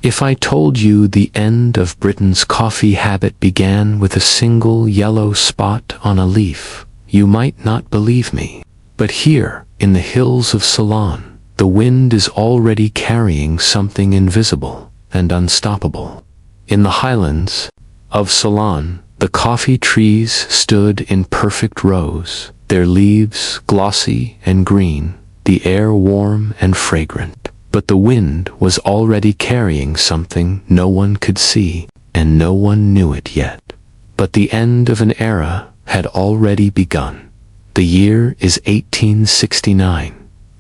If I told you the end of Britain's coffee habit began with a single yellow spot on a leaf, you might not believe me. But here, in the hills of Ceylon, the wind is already carrying something invisible and unstoppable. In the highlands of Ceylon, the coffee trees stood in perfect rows, their leaves glossy and green, the air warm and fragrant. But the wind was already carrying something no one could see, and no one knew it yet. But the end of an era had already begun. The year is 1869.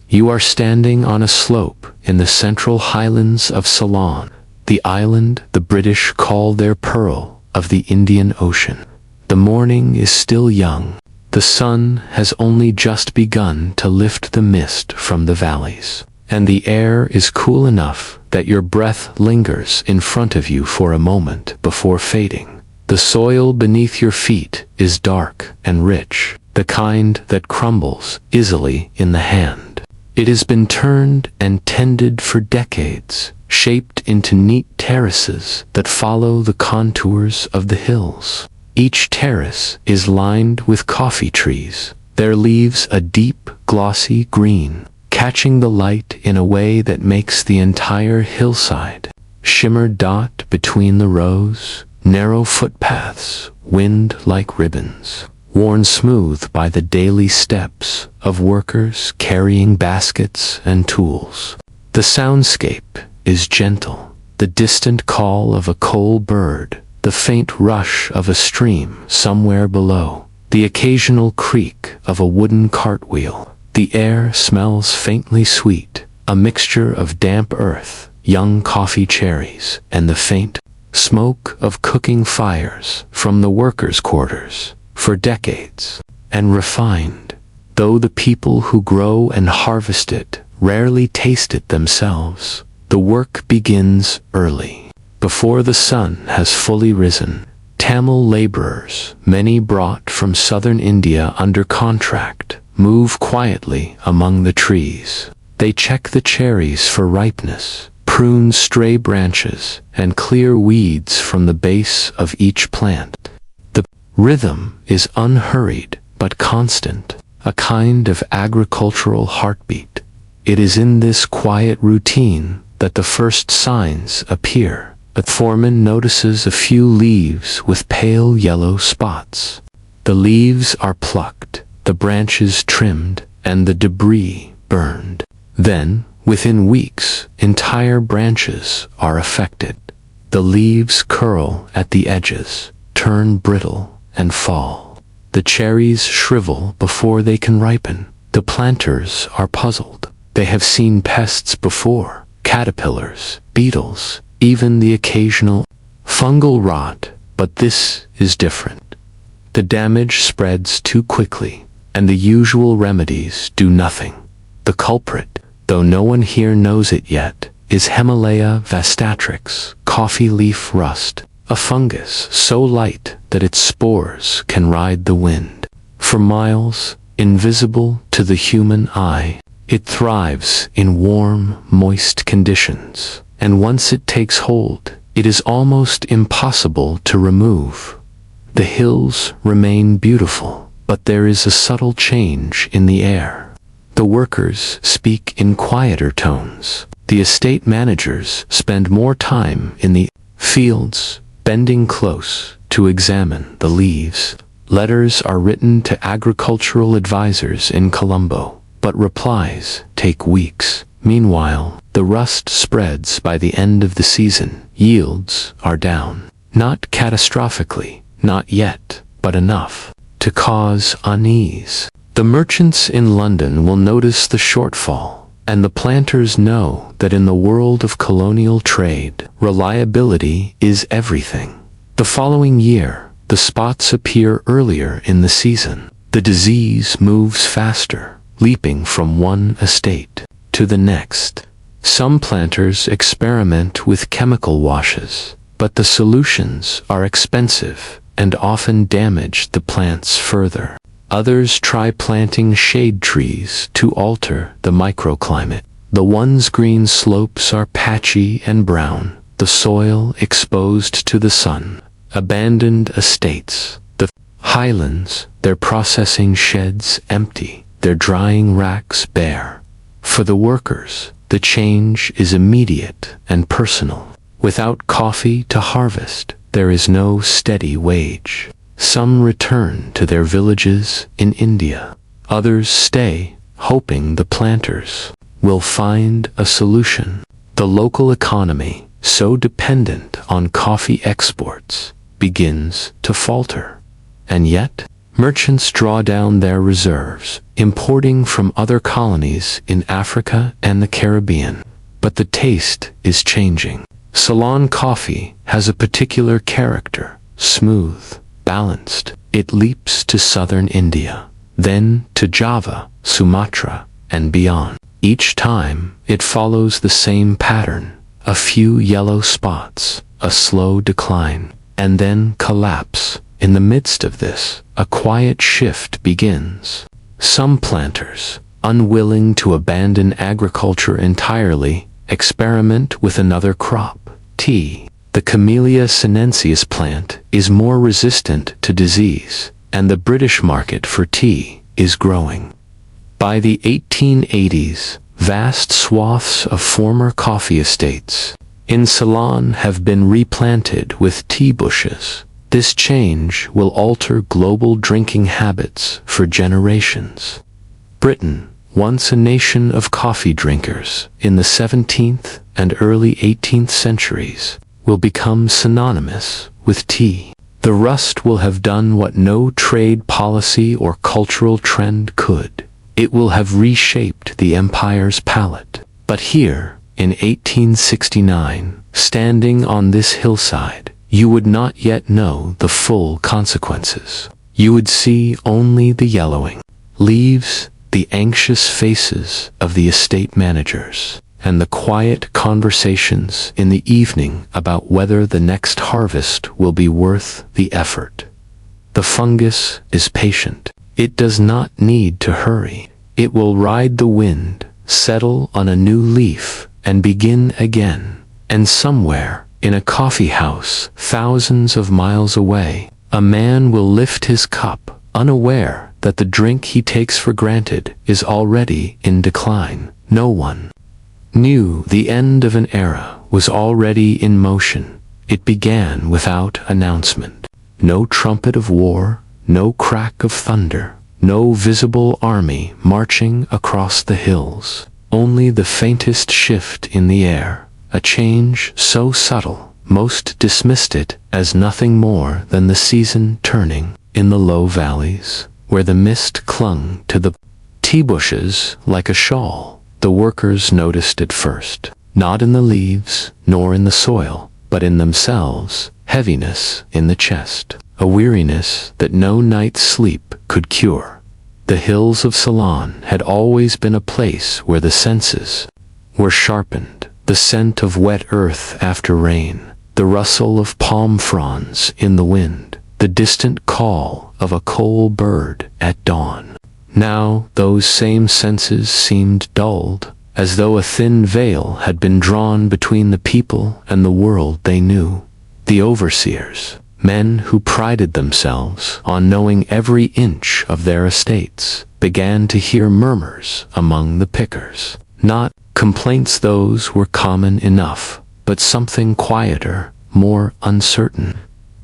You are standing on a slope in the central highlands of Ceylon, the island the British call their pearl of the Indian Ocean. The morning is still young. The sun has only just begun to lift the mist from the valleys, and the air is cool enough that your breath lingers in front of you for a moment before fading. The soil beneath your feet is dark and rich, the kind that crumbles easily in the hand. It has been turned and tended for decades, shaped into neat terraces that follow the contours of the hills. Each terrace is lined with coffee trees, their leaves a deep, glossy green, catching the light in a way that makes the entire hillside shimmer. Dot between the rows, narrow footpaths wind like ribbons, worn smooth by the daily steps of workers carrying baskets and tools. The soundscape is gentle, the distant call of a coal bird, the faint rush of a stream somewhere below, the occasional creak of a wooden cartwheel. The air smells faintly sweet, a mixture of damp earth, young coffee cherries, and the faint smoke of cooking fires from the workers' quarters. For decades, and refined, though the people who grow and harvest it rarely taste it themselves, the work begins early. Before the sun has fully risen, Tamil laborers, many brought from southern India under contract, move quietly among the trees. They check the cherries for ripeness, prune stray branches, and clear weeds from the base of each plant. The rhythm is unhurried but constant, a kind of agricultural heartbeat. It is in this quiet routine that the first signs appear. The foreman notices a few leaves with pale yellow spots. The leaves are plucked, the branches trimmed, and the debris burned. Then, within weeks, entire branches are affected. The leaves curl at the edges, turn brittle, and fall. The cherries shrivel before they can ripen. The planters are puzzled. They have seen pests before, caterpillars, beetles, even the occasional fungal rot, but this is different. The damage spreads too quickly, and the usual remedies do nothing. The culprit, though no one here knows it yet, is Himalaya vastatrix, coffee leaf rust, a fungus so light that its spores can ride the wind. For miles, invisible to the human eye, it thrives in warm, moist conditions, and once it takes hold, it is almost impossible to remove. The hills remain beautiful, but there is a subtle change in the air. The workers speak in quieter tones. The estate managers spend more time in the fields, bending close to examine the leaves. Letters are written to agricultural advisors in Colombo, but replies take weeks. Meanwhile, the rust spreads by the end of the season. Yields are down. Not catastrophically, not yet, but enough to cause unease. The merchants in London will notice the shortfall, and the planters know that in the world of colonial trade, reliability is everything. The following year, the spots appear earlier in the season. The disease moves faster, leaping from one estate to the next. Some planters experiment with chemical washes, but the solutions are expensive and often damage the plants further. Others try planting shade trees to alter the microclimate. The one's green slopes are patchy and brown, the soil exposed to the sun, abandoned estates, the highlands, their processing sheds empty, their drying racks bare. For the workers, the change is immediate and personal. Without coffee to harvest, there is no steady wage. Some return to their villages in India. Others stay, hoping the planters will find a solution. The local economy, so dependent on coffee exports, begins to falter. And yet, merchants draw down their reserves, importing from other colonies in Africa and the Caribbean. But the taste is changing. Ceylon coffee has a particular character, smooth, balanced. It leaps to southern India, then to Java, Sumatra, and beyond. Each time, it follows the same pattern: a few yellow spots, a slow decline, and then collapse. In the midst of this, a quiet shift begins. Some planters, unwilling to abandon agriculture entirely, experiment with another crop, tea. The Camellia sinensis plant is more resistant to disease, and the British market for tea is growing. By the 1880s, vast swaths of former coffee estates in Ceylon have been replanted with tea bushes. This change will alter global drinking habits for generations. Britain, once a nation of coffee drinkers in the 17th and early 18th centuries, will become synonymous with tea. The rust will have done what no trade policy or cultural trend could. It will have reshaped the empire's palate. But here, in 1869, standing on this hillside, you would not yet know the full consequences. You would see only the yellowing leaves, the anxious faces of the estate managers, and the quiet conversations in the evening about whether the next harvest will be worth the effort. The fungus is patient. It does not need to hurry. It will ride the wind, settle on a new leaf, and begin again. And somewhere, in a coffee house thousands of miles away, a man will lift his cup, unaware that the drink he takes for granted is already in decline. No one knew the end of an era was already in motion. It began without announcement. No trumpet of war, no crack of thunder, no visible army marching across the hills. Only the faintest shift in the air, a change so subtle, most dismissed it as nothing more than the season turning. In the low valleys, where the mist clung to the tea bushes like a shawl, the workers noticed it first. Not in the leaves, nor in the soil, but in themselves, heaviness in the chest, a weariness that no night's sleep could cure. The hills of Ceylon had always been a place where the senses were sharpened. The scent of wet earth after rain, the rustle of palm fronds in the wind, the distant call of a coal bird at dawn. Now those same senses seemed dulled, as though a thin veil had been drawn between the people and the world they knew. The overseers, men who prided themselves on knowing every inch of their estates, began to hear murmurs among the pickers. Not complaints, those were common enough, but something quieter, more uncertain.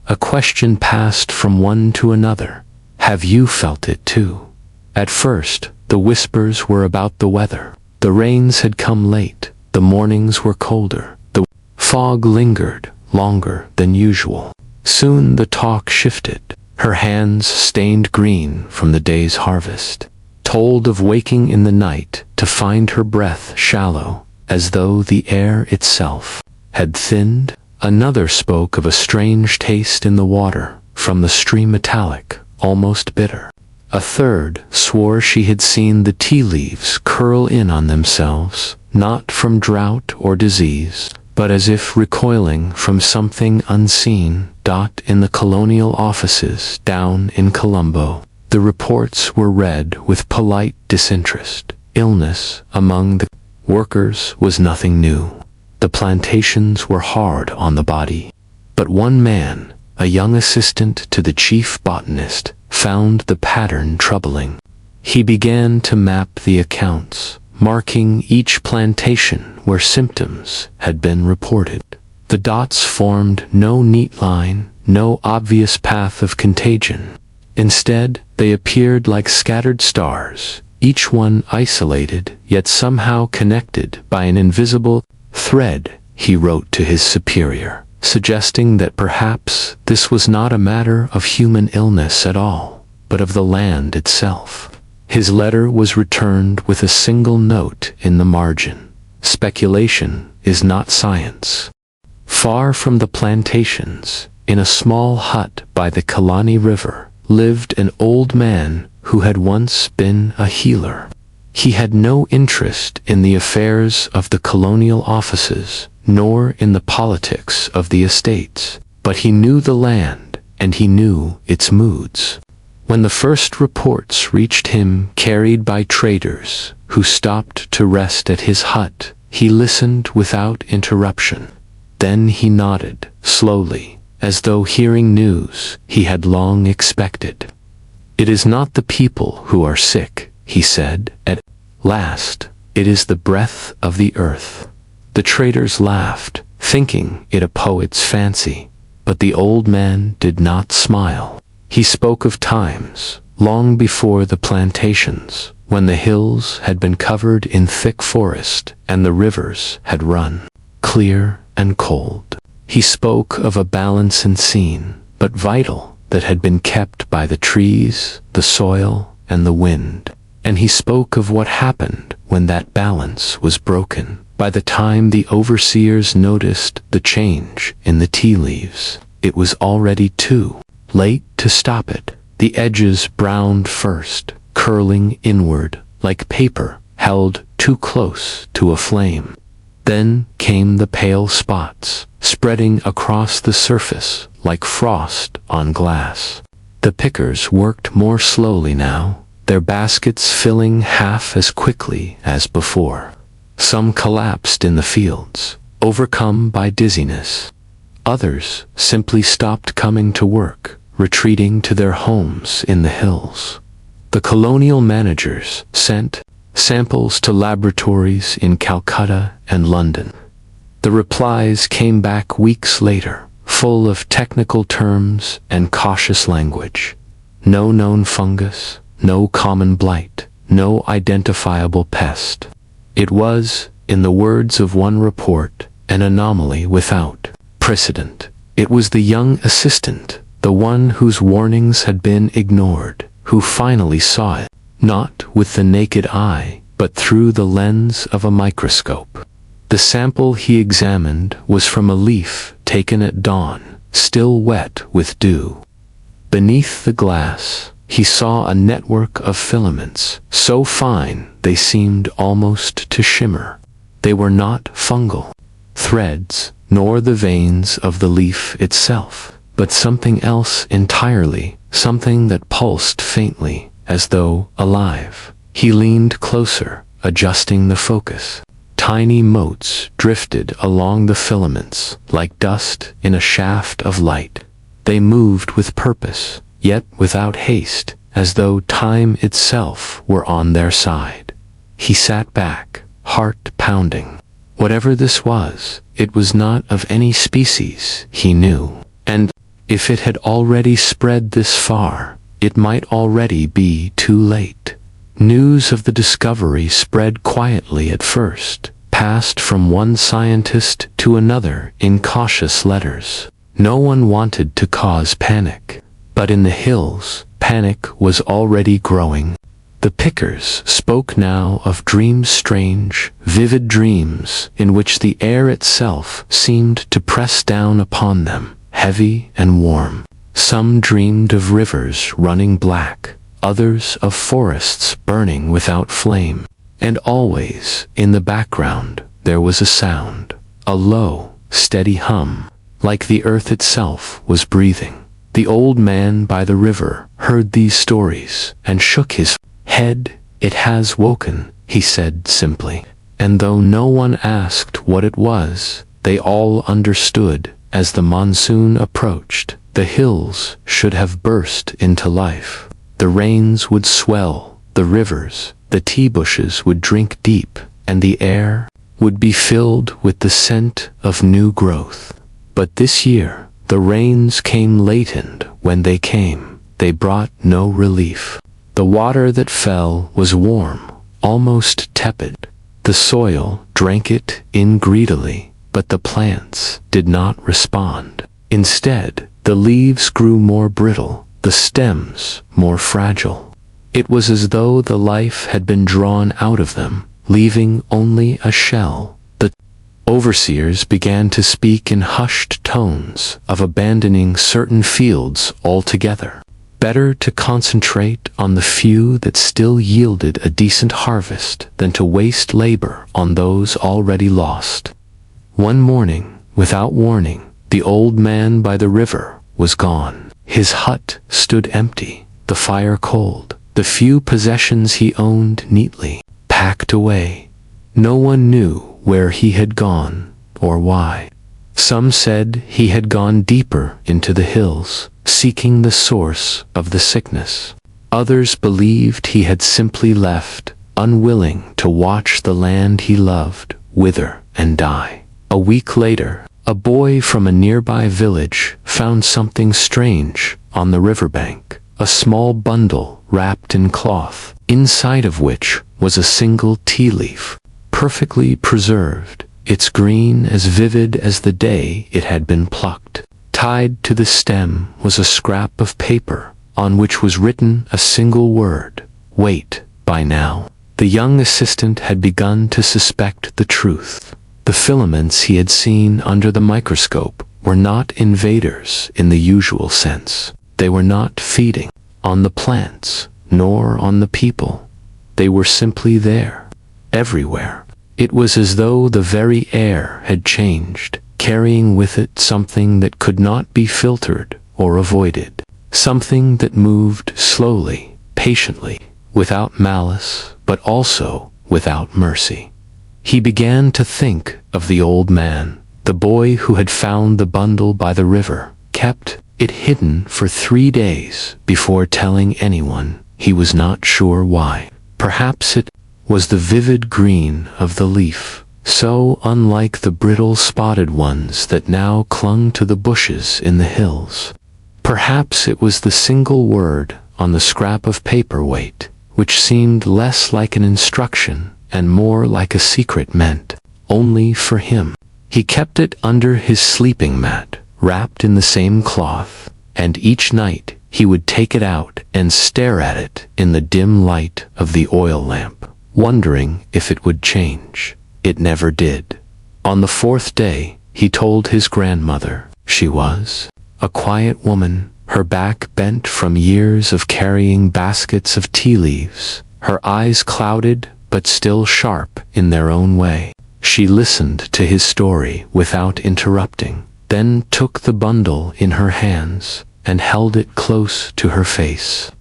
A question passed from one to another. Have you felt it too? At first, the whispers were about the weather. The rains had come late, the mornings were colder, the fog lingered longer than usual. Soon the talk shifted. Her hands, stained green from the day's harvest, told of waking in the night to find her breath shallow, as though the air itself had thinned. Another spoke of a strange taste in the water, from the stream metallic, almost bitter. A third swore she had seen the tea leaves curl in on themselves, not from drought or disease, but as if recoiling from something unseen. In the colonial offices down in Colombo, the reports were read with polite disinterest. Illness among the workers was nothing new. The plantations were hard on the body. But one man, a young assistant to the chief botanist, found the pattern troubling. He began to map the accounts, marking each plantation where symptoms had been reported. The dots formed no neat line, no obvious path of contagion. Instead, they appeared like scattered stars, each one isolated, yet somehow connected by an invisible thread. He wrote to his superior, suggesting that perhaps this was not a matter of human illness at all, but of the land itself. His letter was returned with a single note in the margin: "Speculation is not science." Far from the plantations, in a small hut by the Kalani River, lived an old man who had once been a healer. He had no interest in the affairs of the colonial offices, nor in the politics of the estates, but he knew the land, and he knew its moods. When the first reports reached him carried by traders who stopped to rest at his hut, he listened without interruption. Then he nodded, slowly, as though hearing news he had long expected. "It is not the people who are sick," he said, "at last, it is the breath of the earth." The traders laughed, thinking it a poet's fancy, but the old man did not smile. He spoke of times, long before the plantations, when the hills had been covered in thick forest and the rivers had run clear and cold. He spoke of a balance in scene, but vital, that had been kept by the trees, the soil, and the wind. And he spoke of what happened when that balance was broken. By the time the overseers noticed the change in the tea leaves, it was already too late to stop it. The edges browned first, curling inward like paper held too close to a flame. Then came the pale spots, spreading across the surface like frost on glass. The pickers worked more slowly now, their baskets filling half as quickly as before. Some collapsed in the fields, overcome by dizziness. Others simply stopped coming to work, retreating to their homes in the hills. The colonial managers sent samples to laboratories in Calcutta and London. The replies came back weeks later, full of technical terms and cautious language. No known fungus, no common blight, no identifiable pest. It was, in the words of one report, an anomaly without precedent. It was the young assistant, the one whose warnings had been ignored, who finally saw it, not with the naked eye, but through the lens of a microscope. The sample he examined was from a leaf taken at dawn, still wet with dew. Beneath the glass, he saw a network of filaments, so fine they seemed almost to shimmer. They were not fungal threads, nor the veins of the leaf itself, but something else entirely, something that pulsed faintly, as though alive. He leaned closer, adjusting the focus. Tiny motes drifted along the filaments, like dust in a shaft of light. They moved with purpose, yet without haste, as though time itself were on their side. He sat back, heart pounding. Whatever this was, it was not of any species, he knew. And if it had already spread this far, it might already be too late. News of the discovery spread quietly at first, passed from one scientist to another in cautious letters. No one wanted to cause panic, but in the hills, panic was already growing. The pickers spoke now of dreams, strange, vivid dreams in which the air itself seemed to press down upon them, heavy and warm. Some dreamed of rivers running black, others of forests burning without flame. And always, in the background, there was a sound, a low, steady hum, like the earth itself was breathing. The old man by the river heard these stories and shook his head. "It has woken," he said simply. and though no one asked what it was, they all understood. As the monsoon approached, the hills should have burst into life. The rains would swell the rivers, the tea bushes would drink deep, and the air would be filled with the scent of new growth. But this year, the rains came late, and when they came, they brought no relief. The water that fell was warm, almost tepid. The soil drank it in greedily, but the plants did not respond. Instead, the leaves grew more brittle, the stems more fragile. It was as though the life had been drawn out of them, leaving only a shell. The overseers began to speak in hushed tones of abandoning certain fields altogether. Better to concentrate on the few that still yielded a decent harvest than to waste labor on those already lost. One morning, without warning, the old man by the river was gone. His hut stood empty, the fire cold, the few possessions he owned neatly packed away. No one knew where he had gone or why. Some said he had gone deeper into the hills, seeking the source of the sickness. Others believed he had simply left, unwilling to watch the land he loved wither and die. A week later, a boy from a nearby village found something strange on the riverbank, a small bundle wrapped in cloth, inside of which was a single tea leaf, perfectly preserved, its green as vivid as the day it had been plucked. Tied to the stem was a scrap of paper, on which was written a single word, "Wait." By now, the young assistant had begun to suspect the truth. The filaments he had seen under the microscope were not invaders in the usual sense. They were not feeding on the plants, nor on the people. They were simply there, everywhere. It was as though the very air had changed, carrying with it something that could not be filtered or avoided, something that moved slowly, patiently, without malice, but also without mercy. He began to think of the old man, the boy who had found the bundle by the river, kept it hidden for 3 days before telling anyone. He was not sure why. Perhaps it was the vivid green of the leaf, so unlike the brittle spotted ones that now clung to the bushes in the hills. Perhaps it was the single word on the scrap of paper weight, which seemed less like an instruction and more like a secret meant only for him. He kept it under his sleeping mat, wrapped in the same cloth, and each night he would take it out and stare at it in the dim light of the oil lamp, wondering if it would change. It never did. On the 4th day, he told his grandmother. She was a quiet woman, her back bent from years of carrying baskets of tea leaves, her eyes clouded but still sharp in their own way. She listened to his story without interrupting, then took the bundle in her hands and held it close to her face.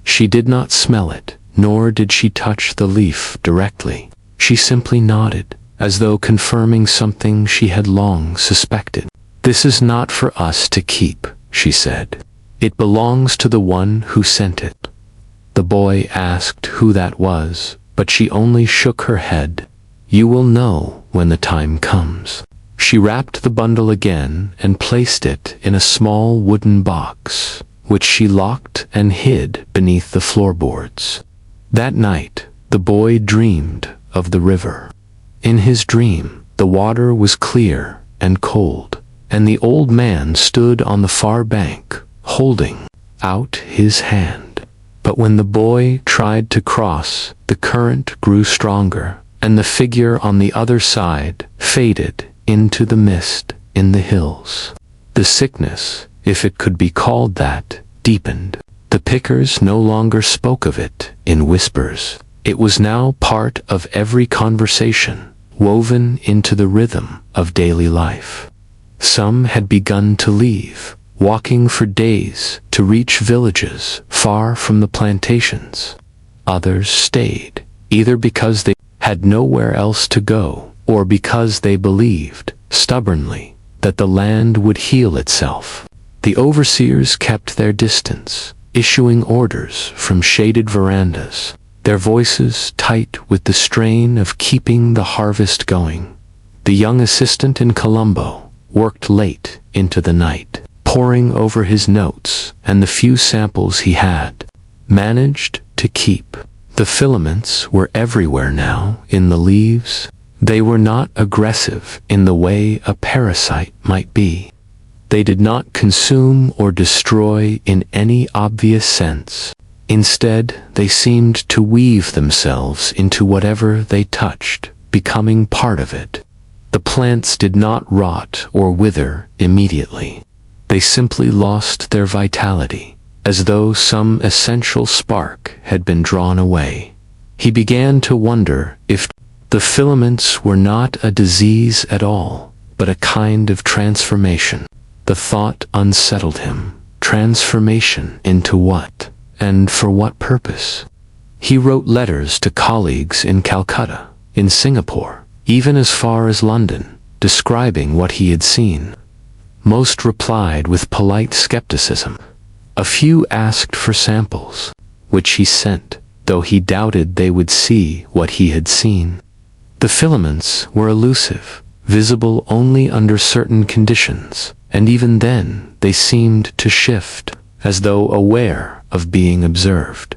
She did not smell it, nor did she touch the leaf directly. She simply nodded, as though confirming something she had long suspected. "This is not for us to keep," she said. "It belongs to the one who sent it." The boy asked who that was, but she only shook her head. "You will know when the time comes." She wrapped the bundle again and placed it in a small wooden box, which she locked and hid beneath the floorboards. That night, the boy dreamed of the river. In his dream, the water was clear and cold, and the old man stood on the far bank, holding out his hand. But when the boy tried to cross, the current grew stronger, and the figure on the other side faded into the mist in the hills. The sickness, if it could be called that, deepened. The pickers no longer spoke of it in whispers. It was now part of every conversation, woven into the rhythm of daily life. Some had begun to leave, walking for days to reach villages far from the plantations. Others stayed, either because they had nowhere else to go, or because they believed, stubbornly, that the land would heal itself. The overseers kept their distance, issuing orders from shaded verandas, their voices tight with the strain of keeping the harvest going. The young assistant in Colombo worked late into the night, poring over his notes and the few samples he had managed to keep. The filaments were everywhere now, in the leaves. They were not aggressive in the way a parasite might be. They did not consume or destroy in any obvious sense. Instead, they seemed to weave themselves into whatever they touched, becoming part of it. The plants did not rot or wither immediately. They simply lost their vitality, as though some essential spark had been drawn away. He began to wonder if the filaments were not a disease at all, but a kind of transformation. The thought unsettled him. Transformation into what? And for what purpose? He wrote letters to colleagues in Calcutta, in Singapore, even as far as London, describing what he had seen. Most replied with polite skepticism. A few asked for samples, which he sent, though he doubted they would see what he had seen. The filaments were elusive, visible only under certain conditions, and even then they seemed to shift, as though aware of being observed.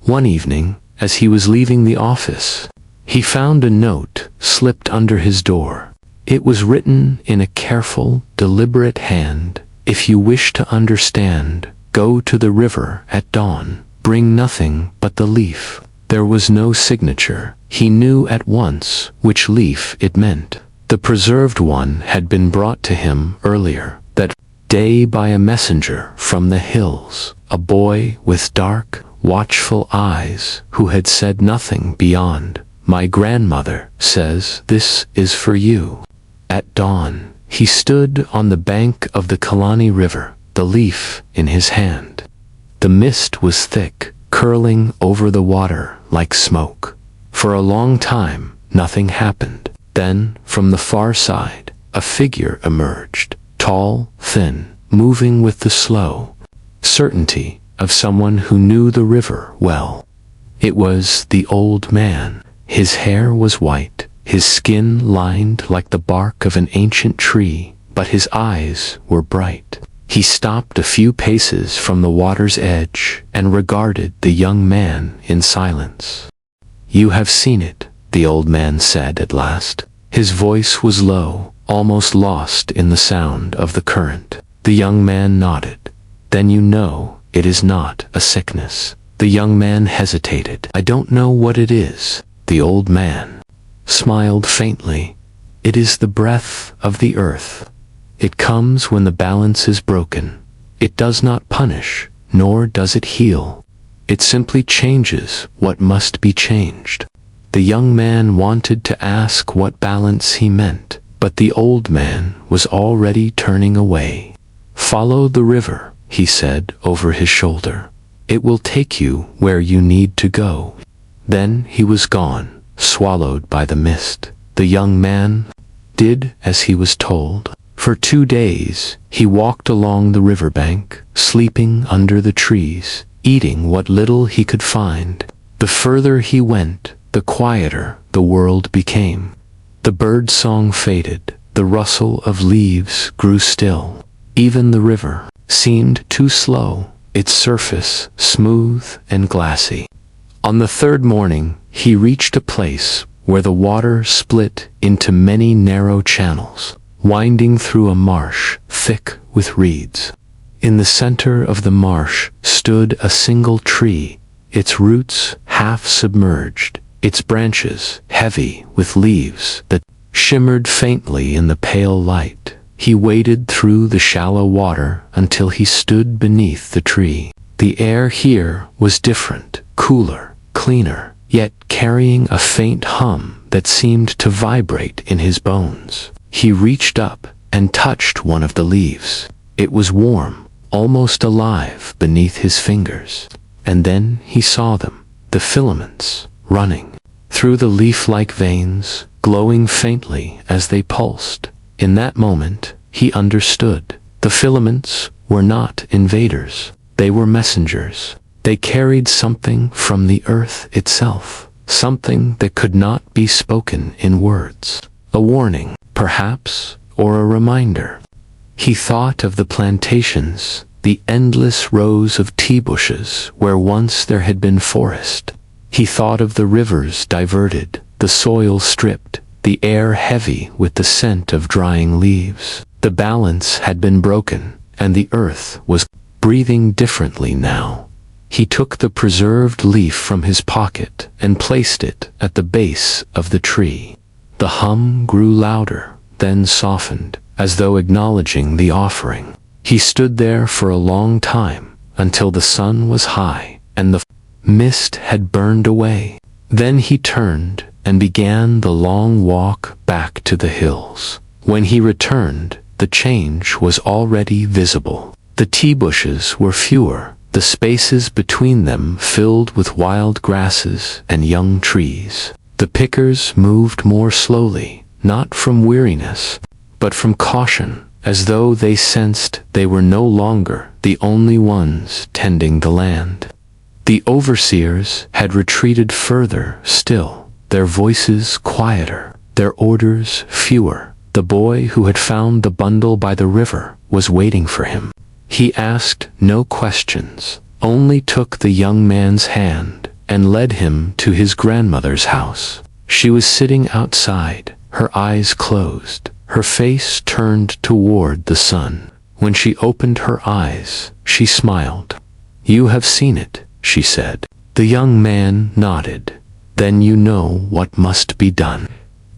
One evening, as he was leaving the office, he found a note slipped under his door. It was written in a careful, deliberate hand. If you wish to understand, go to the river at dawn. Bring nothing but the leaf. There was no signature. He knew at once which leaf it meant. The preserved one had been brought to him earlier that day by a messenger from the hills, a boy with dark, watchful eyes who had said nothing beyond, "My grandmother says this is for you." At dawn, he stood on the bank of the Kalani River, the leaf in his hand. The mist was thick, curling over the water like smoke. For a long time, nothing happened. Then, from the far side, a figure emerged, tall, thin, moving with the slow certainty of someone who knew the river well. It was the old man. His hair was white, his skin lined like the bark of an ancient tree, but his eyes were bright. He stopped a few paces from the water's edge and regarded the young man in silence. "You have seen it," the old man said at last. His voice was low, almost lost in the sound of the current. The young man nodded. "Then you know it is not a sickness." The young man hesitated. "I don't know what it is." The old man smiled faintly. "It is the breath of the earth. It comes when the balance is broken. It does not punish, nor does it heal. It simply changes what must be changed." The young man wanted to ask what balance he meant, but the old man was already turning away. "Follow the river," he said over his shoulder. "It will take you where you need to go." Then he was gone, swallowed by the mist. The young man did as he was told. For 2 days, he walked along the riverbank, sleeping under the trees, eating what little he could find. The further he went, the quieter the world became. The bird song faded, the rustle of leaves grew still. Even the river seemed too slow, its surface smooth and glassy. On the third morning, he reached a place where the water split into many narrow channels, winding through a marsh thick with reeds. In the center of the marsh stood a single tree, its roots half submerged, its branches heavy with leaves that shimmered faintly in the pale light. He waded through the shallow water until he stood beneath the tree. The air here was different, cooler, cleaner, yet carrying a faint hum that seemed to vibrate in his bones. He reached up and touched one of the leaves. It was warm, almost alive beneath his fingers. And then he saw them, the filaments, running through the leaf-like veins, glowing faintly as they pulsed. In that moment, he understood. The filaments were not invaders. They were messengers. They carried something from the earth itself, something that could not be spoken in words. A warning, perhaps, or a reminder. He thought of the plantations, the endless rows of tea bushes where once there had been forest. He thought of the rivers diverted, the soil stripped, the air heavy with the scent of drying leaves. The balance had been broken, and the earth was breathing differently now. He took the preserved leaf from his pocket and placed it at the base of the tree. The hum grew louder, then softened, as though acknowledging the offering. He stood there for a long time, until the sun was high, and the mist had burned away. Then he turned and began the long walk back to the hills. When he returned, the change was already visible. The tea bushes were fewer, the spaces between them filled with wild grasses and young trees. The pickers moved more slowly, not from weariness, but from caution, as though they sensed they were no longer the only ones tending the land. The overseers had retreated further still, their voices quieter, their orders fewer. The boy who had found the bundle by the river was waiting for him. He asked no questions, only took the young man's hand and led him to his grandmother's house. She was sitting outside, her eyes closed, her face turned toward the sun. When she opened her eyes, she smiled. "You have seen it," she said. The young man nodded. "Then you know what must be done."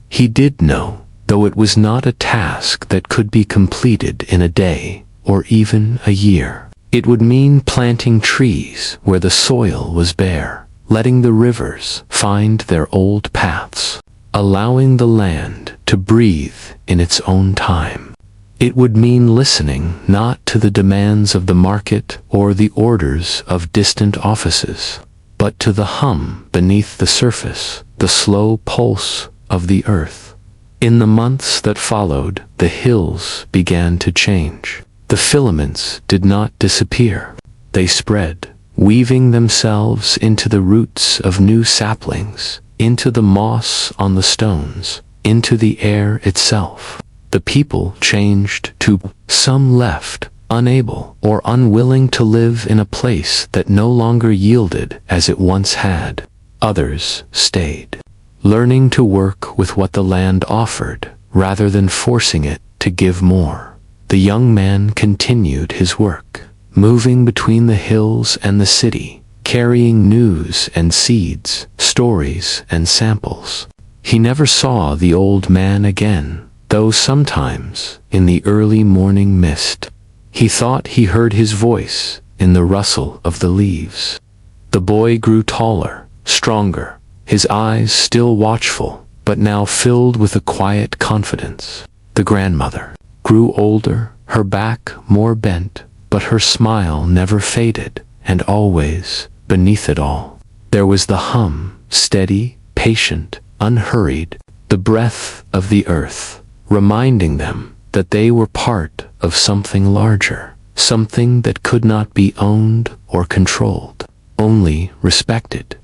He did know, though it was not a task that could be completed in a day or even a year. It would mean planting trees where the soil was bare, letting the rivers find their old paths, allowing the land to breathe in its own time. It would mean listening not to the demands of the market or the orders of distant offices, but to the hum beneath the surface, the slow pulse of the earth. In the months that followed, the hills began to change. The filaments did not disappear. They spread, weaving themselves into the roots of new saplings, into the moss on the stones, into the air itself. The people changed too. Some left, unable or unwilling to live in a place that no longer yielded as it once had. Others stayed, learning to work with what the land offered, rather than forcing it to give more. The young man continued his work, moving between the hills and the city, carrying news and seeds, stories and samples. He never saw the old man again, though sometimes, in the early morning mist, he thought he heard his voice in the rustle of the leaves. The boy grew taller, stronger, his eyes still watchful, but now filled with a quiet confidence. The grandmother grew older, her back more bent, but her smile never faded, and always, beneath it all, there was the hum, steady, patient, unhurried, the breath of the earth, reminding them that they were part of something larger, something that could not be owned or controlled, only respected.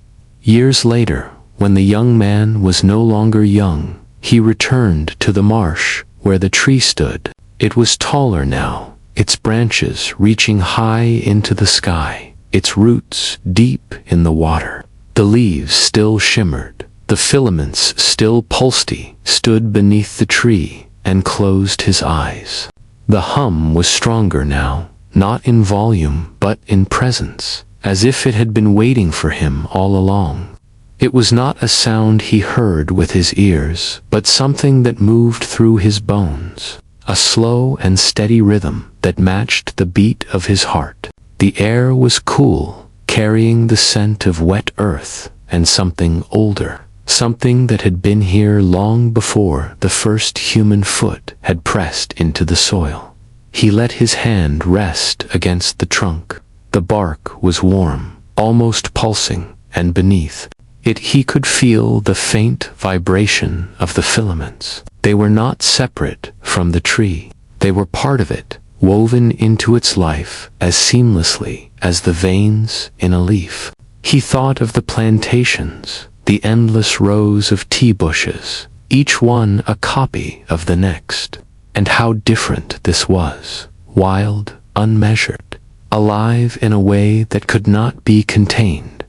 Years later, when the young man was no longer young, he returned to the marsh where the tree stood. It was taller now, its branches reaching high into the sky, its roots deep in the water. The leaves still shimmered, the filaments still pulsed. Stood beneath the tree and closed his eyes. The hum was stronger now, not in volume but in presence, as if it had been waiting for him all along. It was not a sound he heard with his ears, but something that moved through his bones, a slow and steady rhythm that matched the beat of his heart. The air was cool, carrying the scent of wet earth and something older, something that had been here long before the first human foot had pressed into the soil. He let his hand rest against the trunk. The bark was warm, almost pulsing, and beneath He could feel the faint vibration of the filaments. They were not separate from the tree. They were part of it, woven into its life as seamlessly as the veins in a leaf. He thought of the plantations, the endless rows of tea bushes, each one a copy of the next, and how different this was, wild, unmeasured, alive in a way that could not be contained.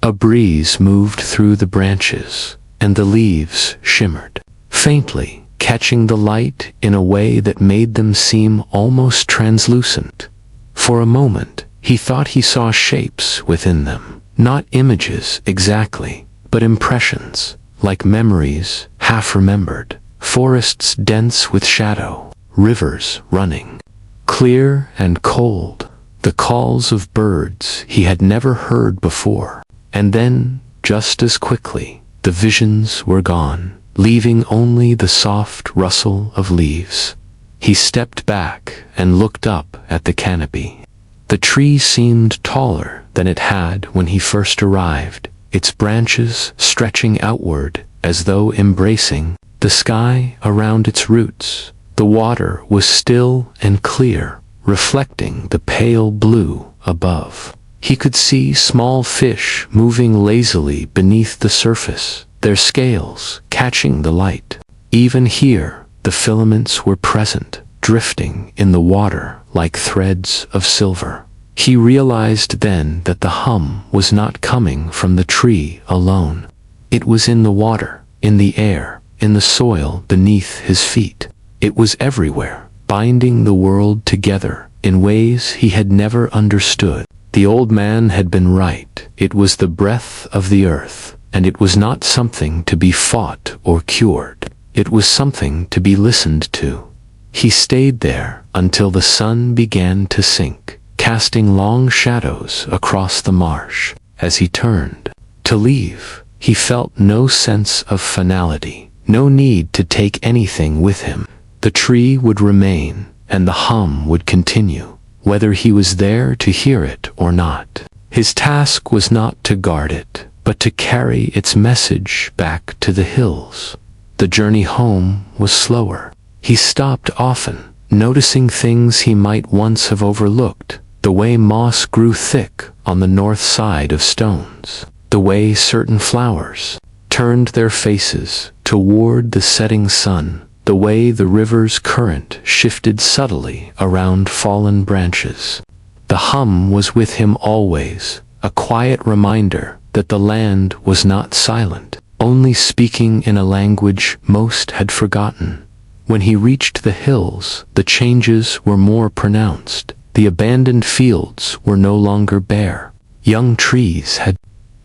A breeze moved through the branches, and the leaves shimmered, faintly, catching the light in a way that made them seem almost translucent. For a moment, he thought he saw shapes within them, not images exactly, but impressions, like memories half-remembered, forests dense with shadow, rivers running, clear and cold, the calls of birds he had never heard before. And then, just as quickly, the visions were gone, leaving only the soft rustle of leaves. He stepped back and looked up at the canopy. The tree seemed taller than it had when he first arrived, its branches stretching outward as though embracing the sky around its roots. The water was still and clear, reflecting the pale blue above. He could see small fish moving lazily beneath the surface, their scales catching the light. Even here, the filaments were present, drifting in the water like threads of silver. He realized then that the hum was not coming from the tree alone. It was in the water, in the air, in the soil beneath his feet. It was everywhere, binding the world together in ways he had never understood. The old man had been right. It was the breath of the earth, and it was not something to be fought or cured. It was something to be listened to. He stayed there until the sun began to sink, casting long shadows across the marsh. As he turned to leave, he felt no sense of finality, no need to take anything with him. The tree would remain, and the hum would continue, whether he was there to hear it or not. His task was not to guard it, but to carry its message back to the hills. The journey home was slower. He stopped often, noticing things he might once have overlooked, the way moss grew thick on the north side of stones, the way certain flowers turned their faces toward the setting sun, the way the river's current shifted subtly around fallen branches. The hum was with him always, a quiet reminder that the land was not silent, only speaking in a language most had forgotten. When he reached the hills, the changes were more pronounced. The abandoned fields were no longer bare. Young trees had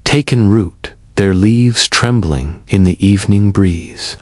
taken root, their leaves trembling in the evening breeze.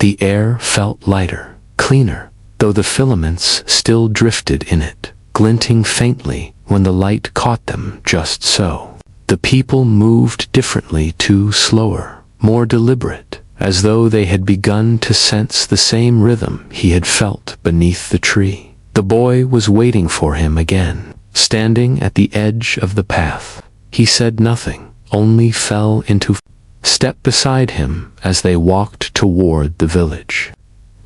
The air felt lighter, cleaner, though the filaments still drifted in it, glinting faintly when the light caught them just so. The people moved differently too, slower, more deliberate, as though they had begun to sense the same rhythm he had felt beneath the tree. The boy was waiting for him again, standing at the edge of the path. He said nothing, only fell into step beside him as they walked toward the village.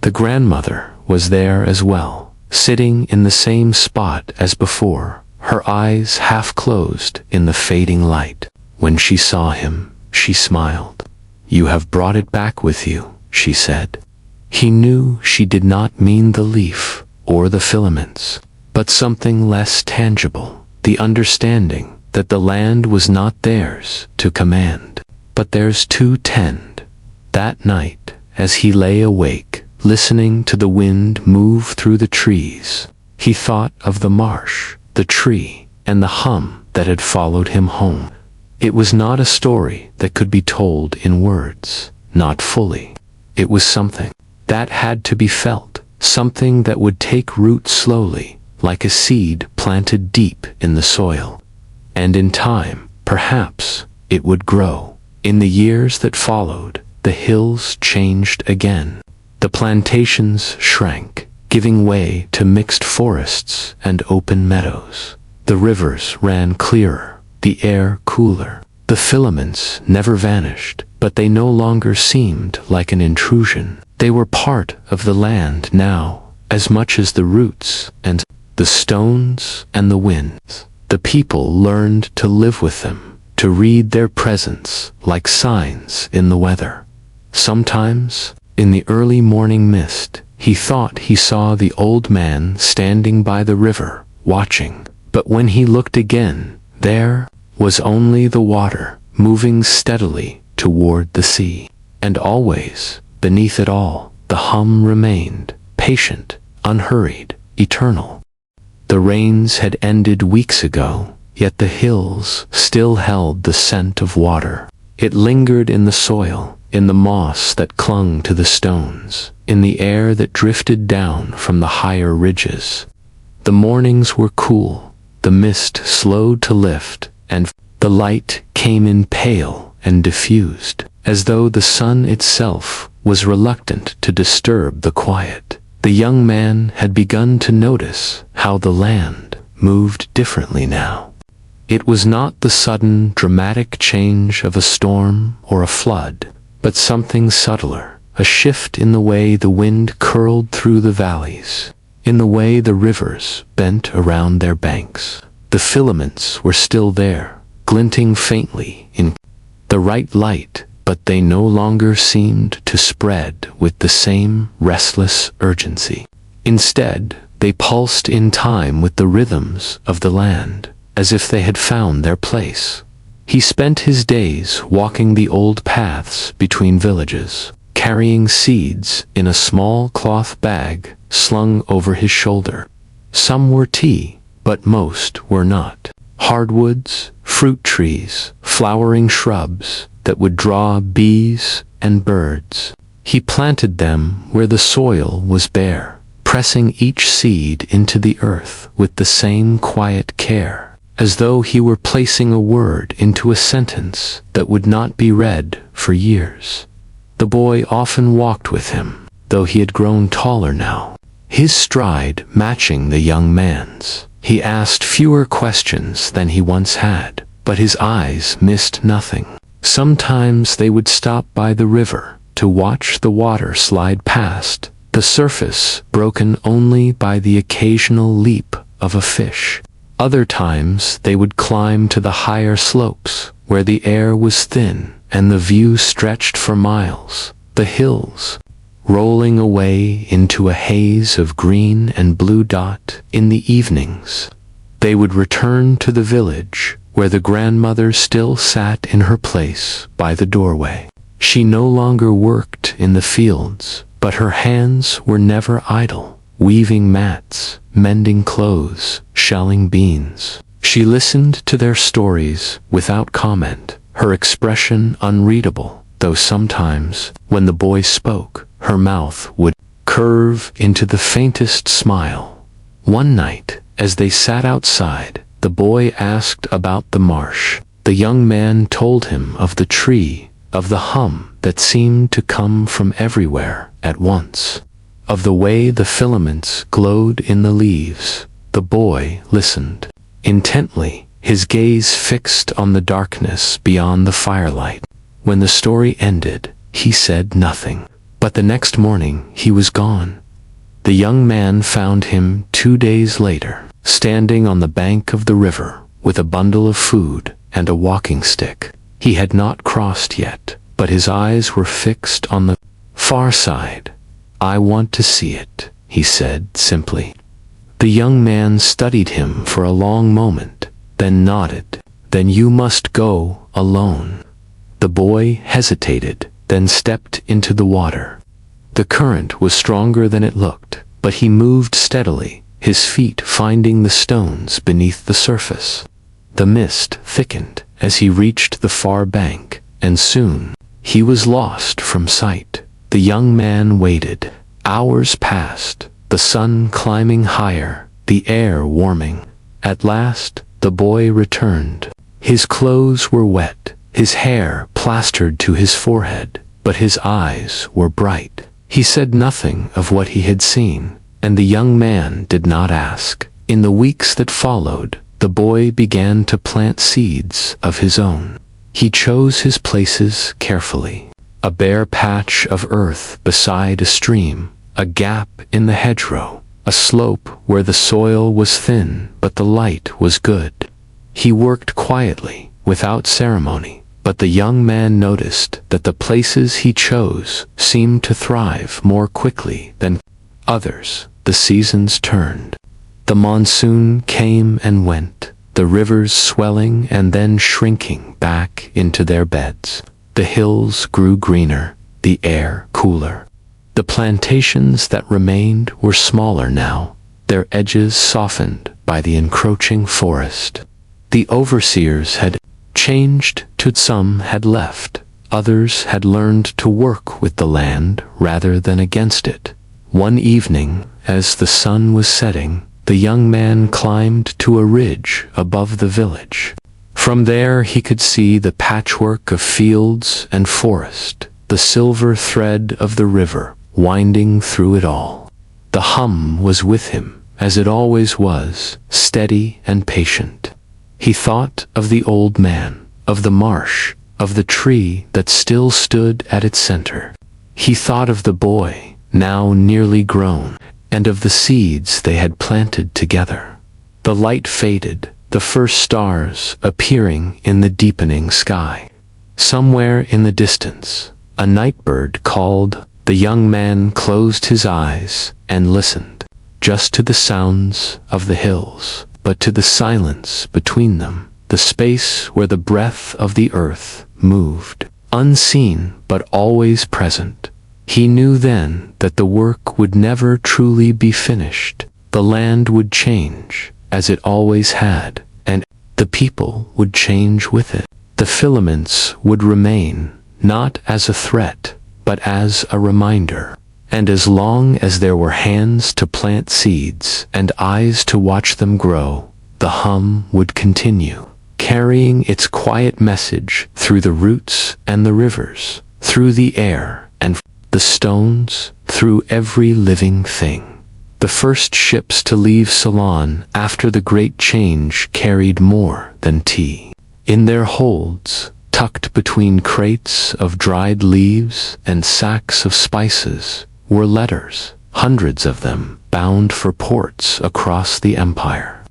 The grandmother was there as well, sitting in the same spot as before, her eyes half closed in the fading light. When she saw him, she smiled. "You have brought it back with you," she said. He knew she did not mean the leaf or the filaments, but something less tangible, the understanding that the land was not theirs to command, but theirs to tend. That night, as he lay awake, listening to the wind move through the trees, he thought of the marsh, the tree, and the hum that had followed him home. It was not a story that could be told in words, not fully. It was something that had to be felt, something that would take root slowly, like a seed planted deep in the soil. And in time, perhaps, it would grow. In the years that followed, the hills changed again. The plantations shrank, giving way to mixed forests and open meadows. The rivers ran clearer, the air cooler, The filaments never vanished, but they no longer seemed like an intrusion. They were part of the land now, as much as the roots and the stones and the winds. The people learned to live with them, to read their presence like signs in the weather. Sometimes, in the early morning mist, he thought he saw the old man standing by the river, watching. But when he looked again, there was only the water, moving steadily toward the sea. And always, beneath it all, the hum remained, patient, unhurried, eternal. The rains had ended weeks ago, yet the hills still held the scent of water. It lingered in the soil, in the moss that clung to the stones, in the air that drifted down from the higher ridges. The mornings were cool, the mist slowed to lift, and the light came in pale and diffused, as though the sun itself was reluctant to disturb the quiet. The young man had begun to notice how the land moved differently now. It was not the sudden, dramatic change of a storm or a flood, but something subtler, a shift in the way the wind curled through the valleys, in the way the rivers bent around their banks. The filaments were still there, glinting faintly in the right light, but they no longer seemed to spread with the same restless urgency. Instead, they pulsed in time with the rhythms of the land, as if they had found their place. He spent his days walking the old paths between villages, carrying seeds in a small cloth bag slung over his shoulder. Some were tea, but most were not. Hardwoods, fruit trees, flowering shrubs that would draw bees and birds. He planted them where the soil was bare, pressing each seed into the earth with the same quiet care, as though he were placing a word into a sentence that would not be read for years. The boy often walked with him, though he had grown taller now, his stride matching the young man's. He asked fewer questions than he once had, but his eyes missed nothing. Sometimes they would stop by the river to watch the water slide past, the surface broken only by the occasional leap of a fish. Other times they would climb to the higher slopes, where the air was thin and the view stretched for miles, the hills rolling away into a haze of green and blue dot in the evenings. They would return to the village, where the grandmother still sat in her place by the doorway. She no longer worked in the fields, but her hands were never idle, weaving mats, mending clothes, shelling beans. She listened to their stories without comment, her expression unreadable, though sometimes, when the boy spoke, her mouth would curve into the faintest smile. One night, as they sat outside, the boy asked about the marsh. The young man told him of the tree, of the hum that seemed to come from everywhere at once, of the way the filaments glowed in the leaves. The boy listened intently, his gaze fixed on the darkness beyond the firelight. When the story ended, he said nothing, but the next morning he was gone. The young man found him 2 days later, standing on the bank of the river with a bundle of food and a walking stick. He had not crossed yet, but his eyes were fixed on the far side. "I want to see it," he said simply. The young man studied him for a long moment, then nodded. "Then you must go alone." The boy hesitated, then stepped into the water. The current was stronger than it looked, but he moved steadily, his feet finding the stones beneath the surface. The mist thickened as he reached the far bank, and soon he was lost from sight. The young man waited. Hours passed, the sun climbing higher, the air warming. At last, the boy returned. His clothes were wet, his hair plastered to his forehead, but his eyes were bright. He said nothing of what he had seen, and the young man did not ask. In the weeks that followed, the boy began to plant seeds of his own. He chose his places carefully. A bare patch of earth beside a stream, a gap in the hedgerow, a slope where the soil was thin but the light was good. He worked quietly, without ceremony, but the young man noticed that the places he chose seemed to thrive more quickly than others. The seasons turned. The monsoon came and went, the rivers swelling and then shrinking back into their beds. The hills grew greener, the air cooler. The plantations that remained were smaller now, their edges softened by the encroaching forest. The overseers had changed, some had left, others had learned to work with the land rather than against it. One evening, as the sun was setting, the young man climbed to a ridge above the village. From there he could see the patchwork of fields and forest, the silver thread of the river winding through it all. The hum was with him, as it always was, steady and patient. He thought of the old man, of the marsh, of the tree that still stood at its center. He thought of the boy, now nearly grown, and of the seeds they had planted together. The light faded, the first stars appearing in the deepening sky. Somewhere in the distance, a night-bird called. The young man closed his eyes and listened, just to the sounds of the hills, but to the silence between them, the space where the breath of the earth moved, unseen but always present. He knew then that the work would never truly be finished. The land would change, as it always had, and the people would change with it. The filaments would remain, not as a threat, but as a reminder. And as long as there were hands to plant seeds and eyes to watch them grow, the hum would continue, carrying its quiet message through the roots and the rivers, through the air and the stones, through every living thing. The first ships to leave Ceylon after the great change carried more than tea. In their holds, tucked between crates of dried leaves and sacks of spices, were letters, hundreds of them, bound for ports across the empire.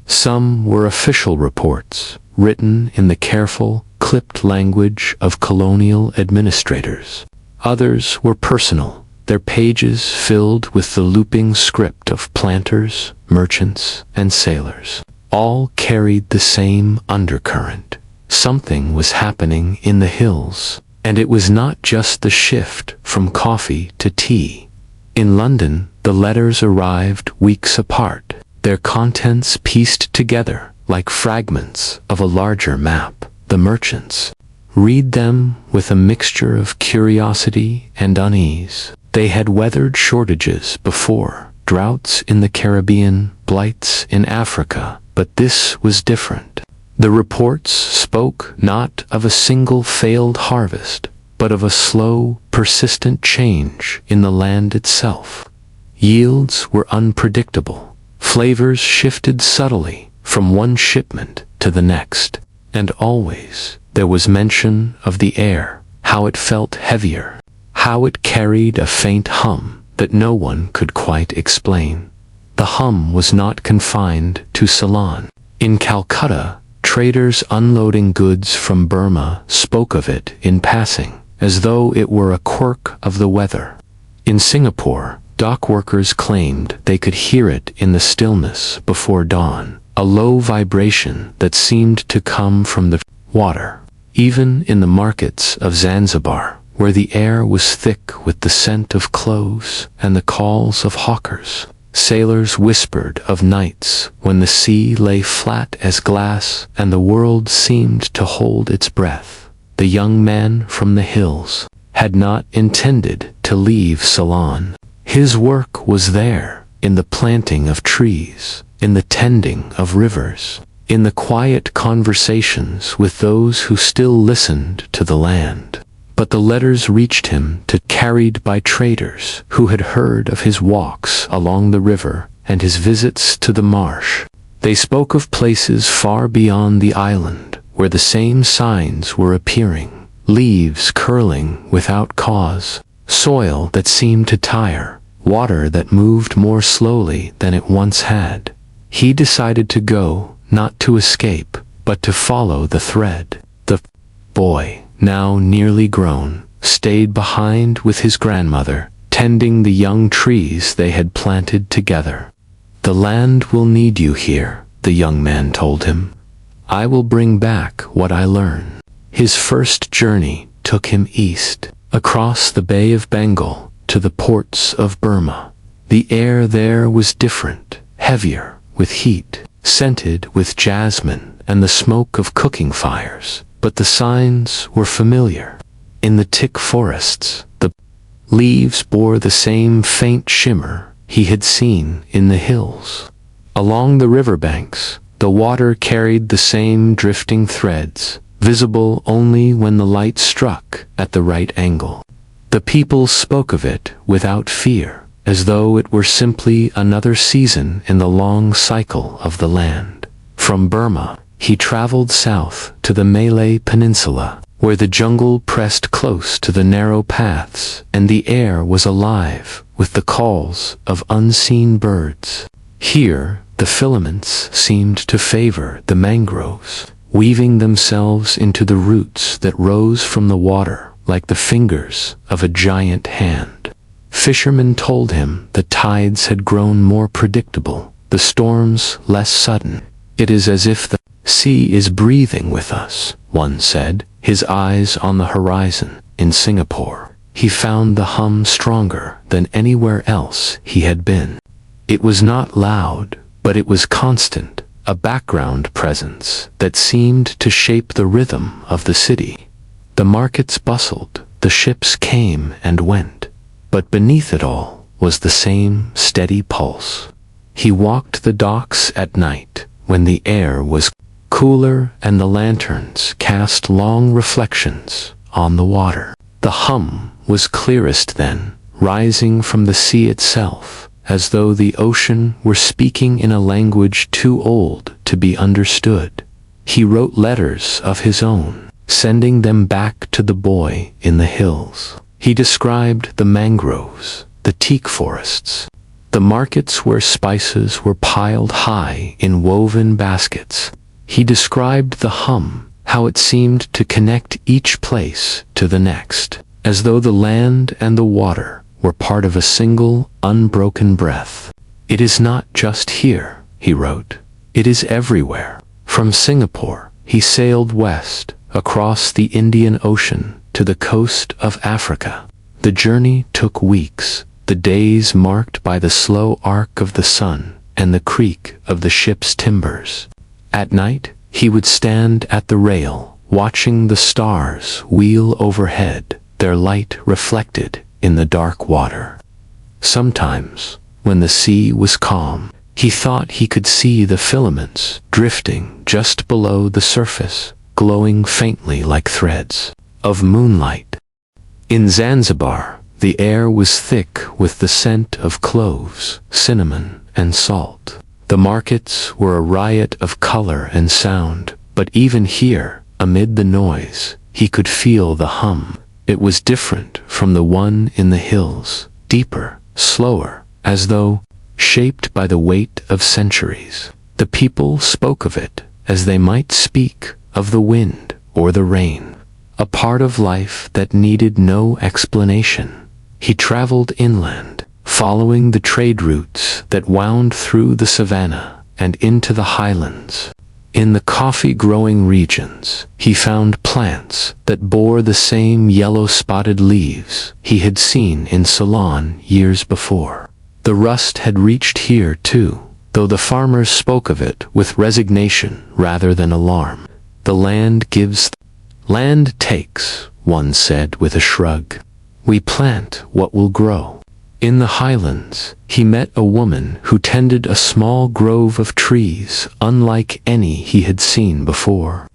Some were official reports, written in the careful, clipped language of colonial administrators. Others were personal, their pages filled with the looping script of planters, merchants, and sailors. All carried the same undercurrent. Something was happening in the hills, and it was not just the shift from coffee to tea. In London, the letters arrived weeks apart, their contents pieced together like fragments of a larger map. The merchants read them with a mixture of curiosity and unease. They had weathered shortages before, droughts in the Caribbean, blights in Africa, but this was different. The reports spoke not of a single failed harvest, but of a slow, persistent change in the land itself. Yields were unpredictable. Flavors shifted subtly from one shipment to the next, and always there was mention of the air, how it felt heavier, how it carried a faint hum that no one could quite explain. The hum was not confined to Ceylon. In Calcutta, traders unloading goods from Burma spoke of it in passing, as though it were a quirk of the weather. In Singapore, dock workers claimed they could hear it in the stillness before dawn, a low vibration that seemed to come from the water. Even in the markets of Zanzibar, where the air was thick with the scent of cloves and the calls of hawkers, sailors whispered of nights when the sea lay flat as glass and the world seemed to hold its breath. The young man from the hills had not intended to leave Ceylon. His work was there, in the planting of trees, in the tending of rivers, in the quiet conversations with those who still listened to the land. But the letters reached him carried by traders who had heard of his walks along the river and his visits to the marsh. They spoke of places far beyond the island, where the same signs were appearing: leaves curling without cause, soil that seemed to tire, water that moved more slowly than it once had. He decided to go, not to escape, but to follow the thread. The boy, now nearly grown, stayed behind with his grandmother, tending the young trees they had planted together. "The land will need you here," the young man told him. "I will bring back what I learn." His first journey took him east, across the Bay of Bengal, to the ports of Burma. The air there was different, heavier with heat, scented with jasmine and the smoke of cooking fires, but the signs were familiar. In the thick forests, the leaves bore the same faint shimmer he had seen in the hills. Along the riverbanks, the water carried the same drifting threads, visible only when the light struck at the right angle. The people spoke of it without fear, as though it were simply another season in the long cycle of the land. From Burma, he traveled south to the Malay Peninsula, where the jungle pressed close to the narrow paths and the air was alive with the calls of unseen birds. Here, the filaments seemed to favor the mangroves, weaving themselves into the roots that rose from the water like the fingers of a giant hand. Fishermen told him the tides had grown more predictable, the storms less sudden. "It is as if the sea is breathing with us," one said, his eyes on the horizon. In Singapore, he found the hum stronger than anywhere else he had been. It was not loud, but it was constant, a background presence that seemed to shape the rhythm of the city. The markets bustled, the ships came and went, but beneath it all was the same steady pulse. He walked the docks at night, when the air was cooler and the lanterns cast long reflections on the water. The hum was clearest then, rising from the sea itself, as though the ocean were speaking in a language too old to be understood. He wrote letters of his own, sending them back to the boy in the hills. He described the mangroves, the teak forests, the markets where spices were piled high in woven baskets. He described the hum, how it seemed to connect each place to the next, as though the land and the water were part of a single, unbroken breath. "It is not just here," he wrote. "It is everywhere." From Singapore, he sailed west, across the Indian Ocean, to the coast of Africa. The journey took weeks, the days marked by the slow arc of the sun and the creak of the ship's timbers. At night, he would stand at the rail, watching the stars wheel overhead, their light reflected in the dark water. Sometimes, when the sea was calm, he thought he could see the filaments drifting just below the surface, glowing faintly like threads of moonlight. In Zanzibar, the air was thick with the scent of cloves, cinnamon, and salt. The markets were a riot of color and sound, but even here, amid the noise, he could feel the hum. It was different from the one in the hills, deeper, slower, as though shaped by the weight of centuries. The people spoke of it as they might speak of the wind or the rain, a part of life that needed no explanation. He traveled inland, following the trade routes that wound through the savannah and into the highlands. In the coffee-growing regions, he found plants that bore the same yellow-spotted leaves he had seen in Ceylon years before. The rust had reached here too, though the farmers spoke of it with resignation rather than alarm. "The land gives, land takes," one said with a shrug. "We plant what will grow." In the highlands, he met a woman who tended a small grove of trees unlike any he had seen before.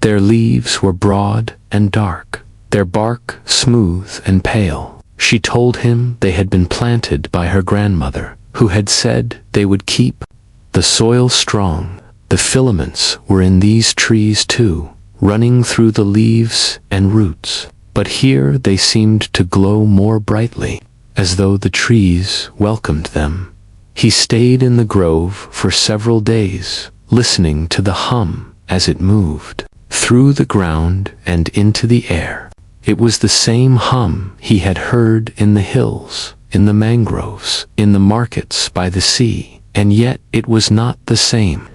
Their leaves were broad and dark, their bark smooth and pale. She told him they had been planted by her grandmother, who had said they would keep the soil strong. The filaments were in these trees too, running through the leaves and roots. But here they seemed to glow more brightly, as though the trees welcomed them. He stayed in the grove for several days, listening to the hum as it moved through the ground and into the air. It was the same hum he had heard in the hills, in the mangroves, in the markets by the sea, and yet it was not the same.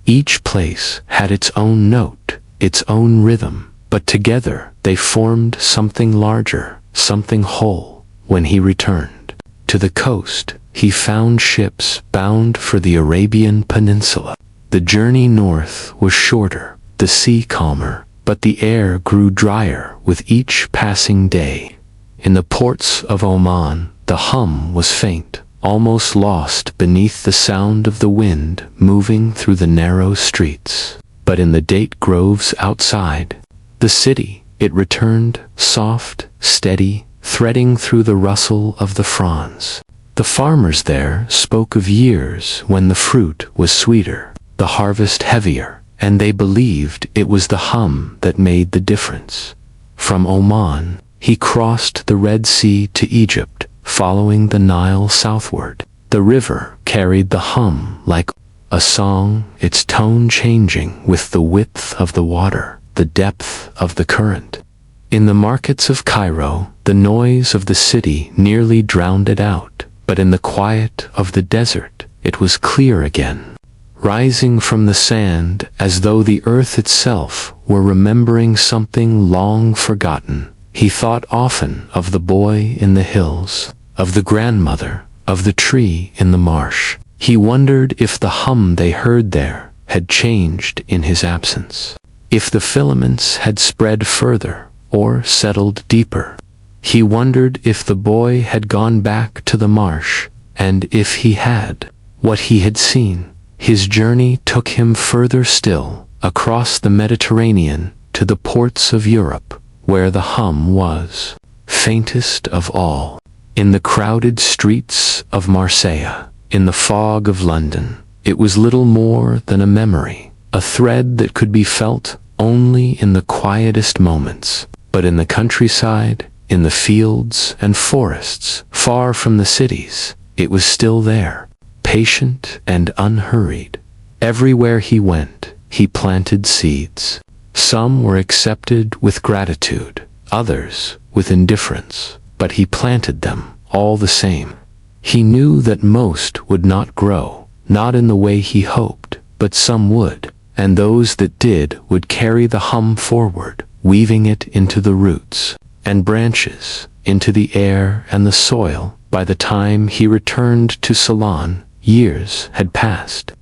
Each place had its own note, its own rhythm, but together they formed something larger, something whole. When he returned to the coast, he found ships bound for the Arabian Peninsula. The journey north was shorter, the sea calmer, but the air grew drier with each passing day. In the ports of Oman, the hum was faint, almost lost beneath the sound of the wind moving through the narrow streets. But in the date groves outside the city, it returned, soft, steady, threading through the rustle of the fronds. The farmers there spoke of years when the fruit was sweeter, the harvest heavier, and they believed it was the hum that made the difference. From Oman, he crossed the Red Sea to Egypt, following the Nile southward. The river carried the hum like a song, its tone changing with the width of the water, the depth of the current. In the markets of Cairo, the noise of the city nearly drowned it out, but in the quiet of the desert, it was clear again, rising from the sand as though the earth itself were remembering something long forgotten. He thought often of the boy in the hills, of the grandmother, of the tree in the marsh. He wondered if the hum they heard there had changed in his absence, if the filaments had spread further or settled deeper. He wondered if the boy had gone back to the marsh, and if he had, what he had seen. His journey took him further still, across the Mediterranean to the ports of Europe, where the hum was faintest of all. In the crowded streets of Marseille, in the fog of London, it was little more than a memory, a thread that could be felt only in the quietest moments. But in the countryside, in the fields and forests, far from the cities, it was still there, patient and unhurried. Everywhere he went, he planted seeds. Some were accepted with gratitude, others with indifference, but he planted them all the same. He knew that most would not grow, not in the way he hoped, but some would, and those that did would carry the hum forward, weaving it into the roots and branches, into the air and the soil. By the time he returned to Ceylon, years had passed.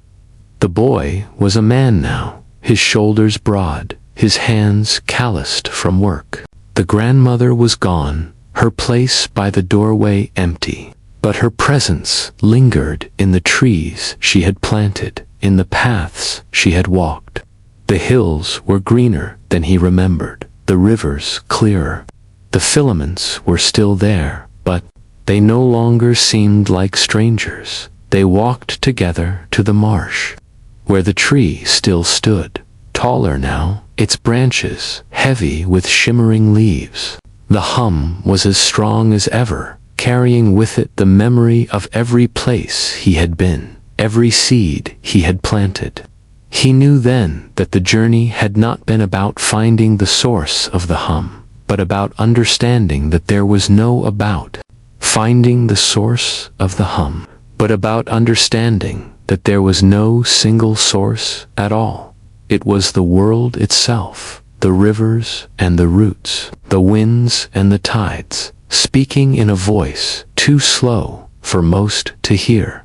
The boy was a man now, his shoulders broad, his hands calloused from work. The grandmother was gone, her place by the doorway empty, but her presence lingered in the trees she had planted, in the paths she had walked. The hills were greener than he remembered, the rivers clearer. The filaments were still there, but they no longer seemed like strangers. They walked together to the marsh, where the tree still stood, taller now, its branches heavy with shimmering leaves. The hum was as strong as ever, carrying with it the memory of every place he had been, every seed he had planted. He knew then that the journey had not been about finding the source of the hum, but about understanding that there was no about finding the source of the hum, but about understanding that there was no single source at all. It was the world itself, the rivers and the roots, the winds and the tides, speaking in a voice too slow for most to hear.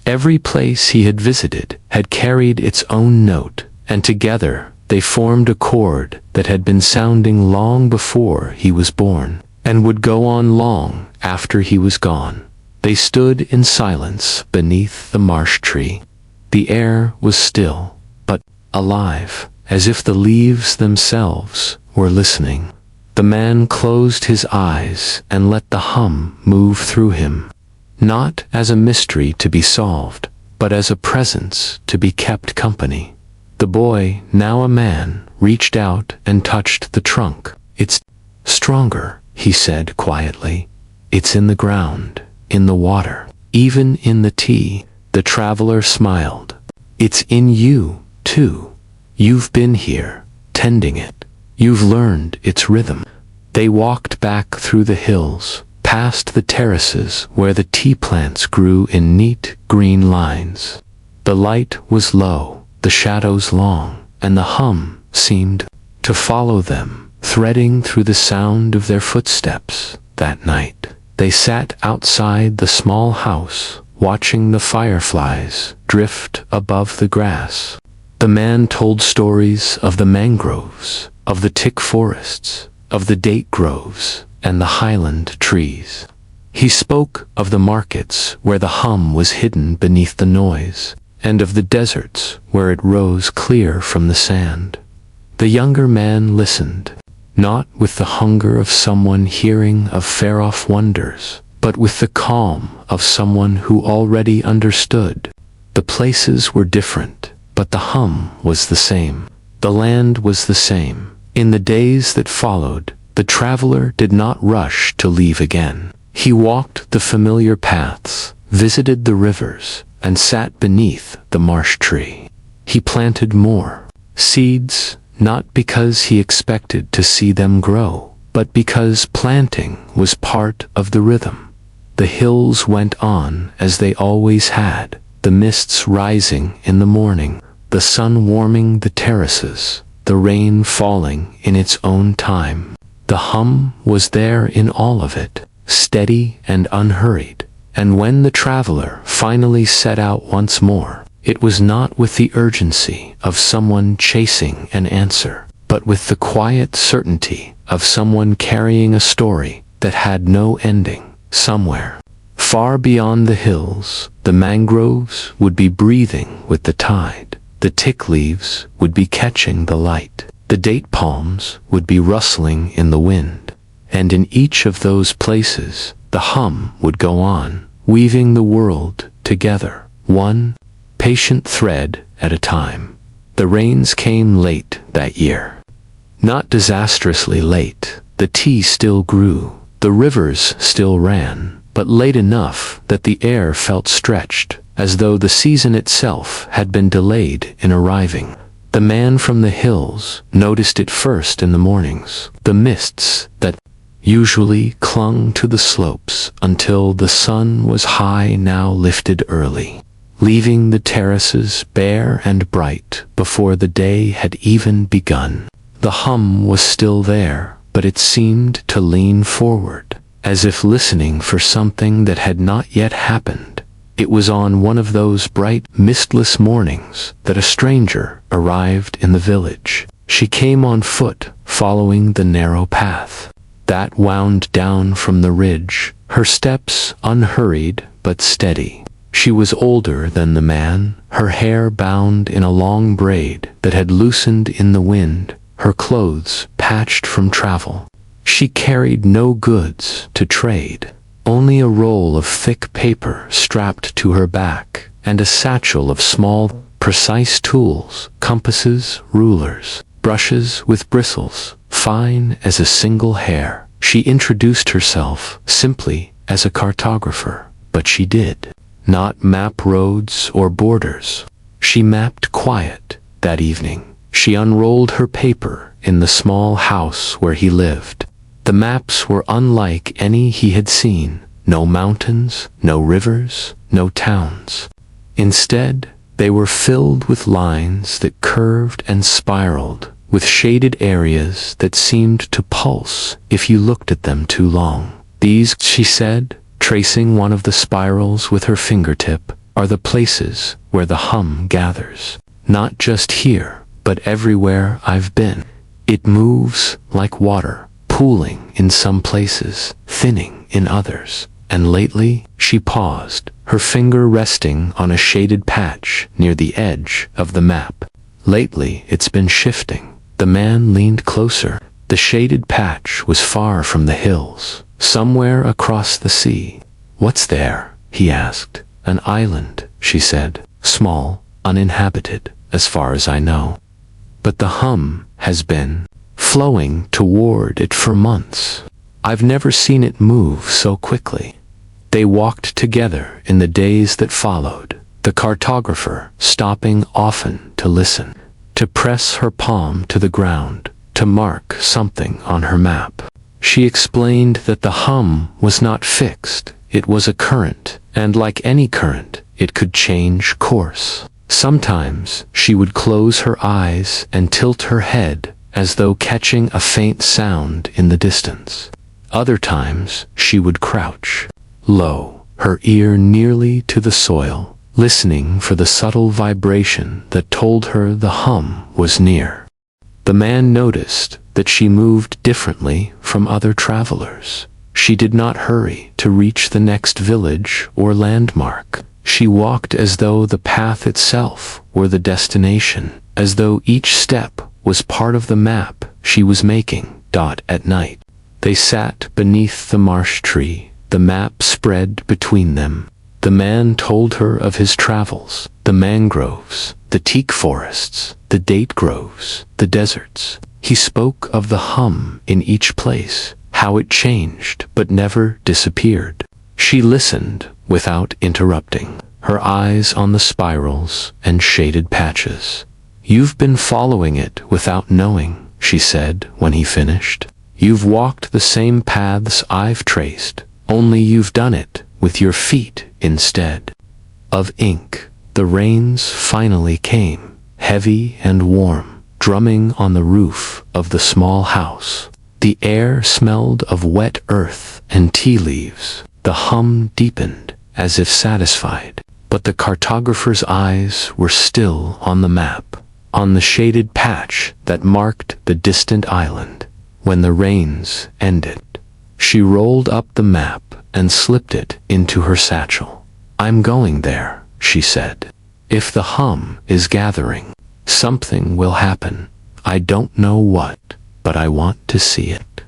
Every place he had visited had carried its own note, and together they formed a chord that had been sounding long before he was born, and would go on long after he was gone. They stood in silence beneath the marsh tree. The air was still, but alive, as if the leaves themselves were listening. The man closed his eyes and let the hum move through him, not as a mystery to be solved, but as a presence to be kept company. The boy, now a man, reached out and touched the trunk. "It's stronger," he said quietly. "It's in the ground, in the water, even in the tea." The traveler smiled. "It's in you, too. You've been here, tending it. You've learned its rhythm." They walked back through the hills, past the terraces where the tea plants grew in neat green lines. The light was low, the shadows long, and the hum seemed to follow them, threading through the sound of their footsteps. That night, they sat outside the small house, watching the fireflies drift above the grass. The man told stories of the mangroves, of the tick forests, of the date groves, and the highland trees. He spoke of the markets where the hum was hidden beneath the noise, and of the deserts where it rose clear from the sand. The younger man listened, not with the hunger of someone hearing of far-off wonders, but with the calm of someone who already understood. The places were different, but the hum was the same. The land was the same. In the days that followed, the traveler did not rush to leave again. He walked the familiar paths, visited the rivers, and sat beneath the marsh tree. He planted more seeds, not because he expected to see them grow, but because planting was part of the rhythm. The hills went on as they always had, the mists rising in the morning, the sun warming the terraces, the rain falling in its own time. The hum was there in all of it, steady and unhurried. And when the traveler finally set out once more, it was not with the urgency of someone chasing an answer, but with the quiet certainty of someone carrying a story that had no ending. Somewhere, far beyond the hills, the mangroves would be breathing with the tide. The tick leaves would be catching the light. The date palms would be rustling in the wind. And in each of those places, the hum would go on, weaving the world together, one patient thread at a time. The rains came late that year. Not disastrously late. The tea still grew. The rivers still ran, but late enough that the air felt stretched, as though the season itself had been delayed in arriving. The man from the hills noticed it first in the mornings, the mists that usually clung to the slopes until the sun was high now lifted early, leaving the terraces bare and bright before the day had even begun. The hum was still there, but it seemed to lean forward, as if listening for something that had not yet happened. It was on one of those bright, mistless mornings that a stranger arrived in the village. She came on foot, following the narrow path that wound down from the ridge, her steps unhurried but steady. She was older than the man, her hair bound in a long braid that had loosened in the wind, her clothes patched from travel. She carried no goods to trade, only a roll of thick paper strapped to her back, and a satchel of small, precise tools, compasses, rulers, brushes with bristles, fine as a single hair. She introduced herself simply as a cartographer, but she did not map roads or borders. She mapped quiet that evening. She unrolled her paper in the small house where he lived. The maps were unlike any he had seen. No mountains, no rivers, no towns. Instead, they were filled with lines that curved and spiraled, with shaded areas that seemed to pulse if you looked at them too long. "These," she said, tracing one of the spirals with her fingertip, "are the places where the hum gathers. Not just here, but everywhere I've been. It moves like water, pooling in some places, thinning in others. And lately," she paused, her finger resting on a shaded patch near the edge of the map. "Lately, it's been shifting." The man leaned closer. The shaded patch was far from the hills, somewhere across the sea. "What's there?" he asked. "An island," she said, "small, uninhabited, as far as I know. But the hum has been flowing toward it for months. I've never seen it move so quickly." They walked together in the days that followed, the cartographer stopping often to listen, to press her palm to the ground, to mark something on her map. She explained that the hum was not fixed, it was a current, and like any current, it could change course. Sometimes she would close her eyes and tilt her head as though catching a faint sound in the distance. Other times she would crouch low, her ear nearly to the soil, listening for the subtle vibration that told her the hum was near. The man noticed that she moved differently from other travelers. She did not hurry to reach the next village or landmark. She walked as though the path itself were the destination, as though each step was part of the map she was making. At night, they sat beneath the marsh tree, the map spread between them. The man told her of his travels, the mangroves, the teak forests, the date groves, the deserts. He spoke of the hum in each place, how it changed but never disappeared. She listened without interrupting, her eyes on the spirals and shaded patches. "You've been following it without knowing," she said when he finished. "You've walked the same paths I've traced, only you've done it with your feet instead." Of ink, the rains finally came, heavy and warm, drumming on the roof of the small house. The air smelled of wet earth and tea leaves. The hum deepened, as if satisfied, but the cartographer's eyes were still on the map, on the shaded patch that marked the distant island. When the rains ended, she rolled up the map and slipped it into her satchel. "I'm going there," she said. "If the hum is gathering, something will happen. I don't know what, but I want to see it."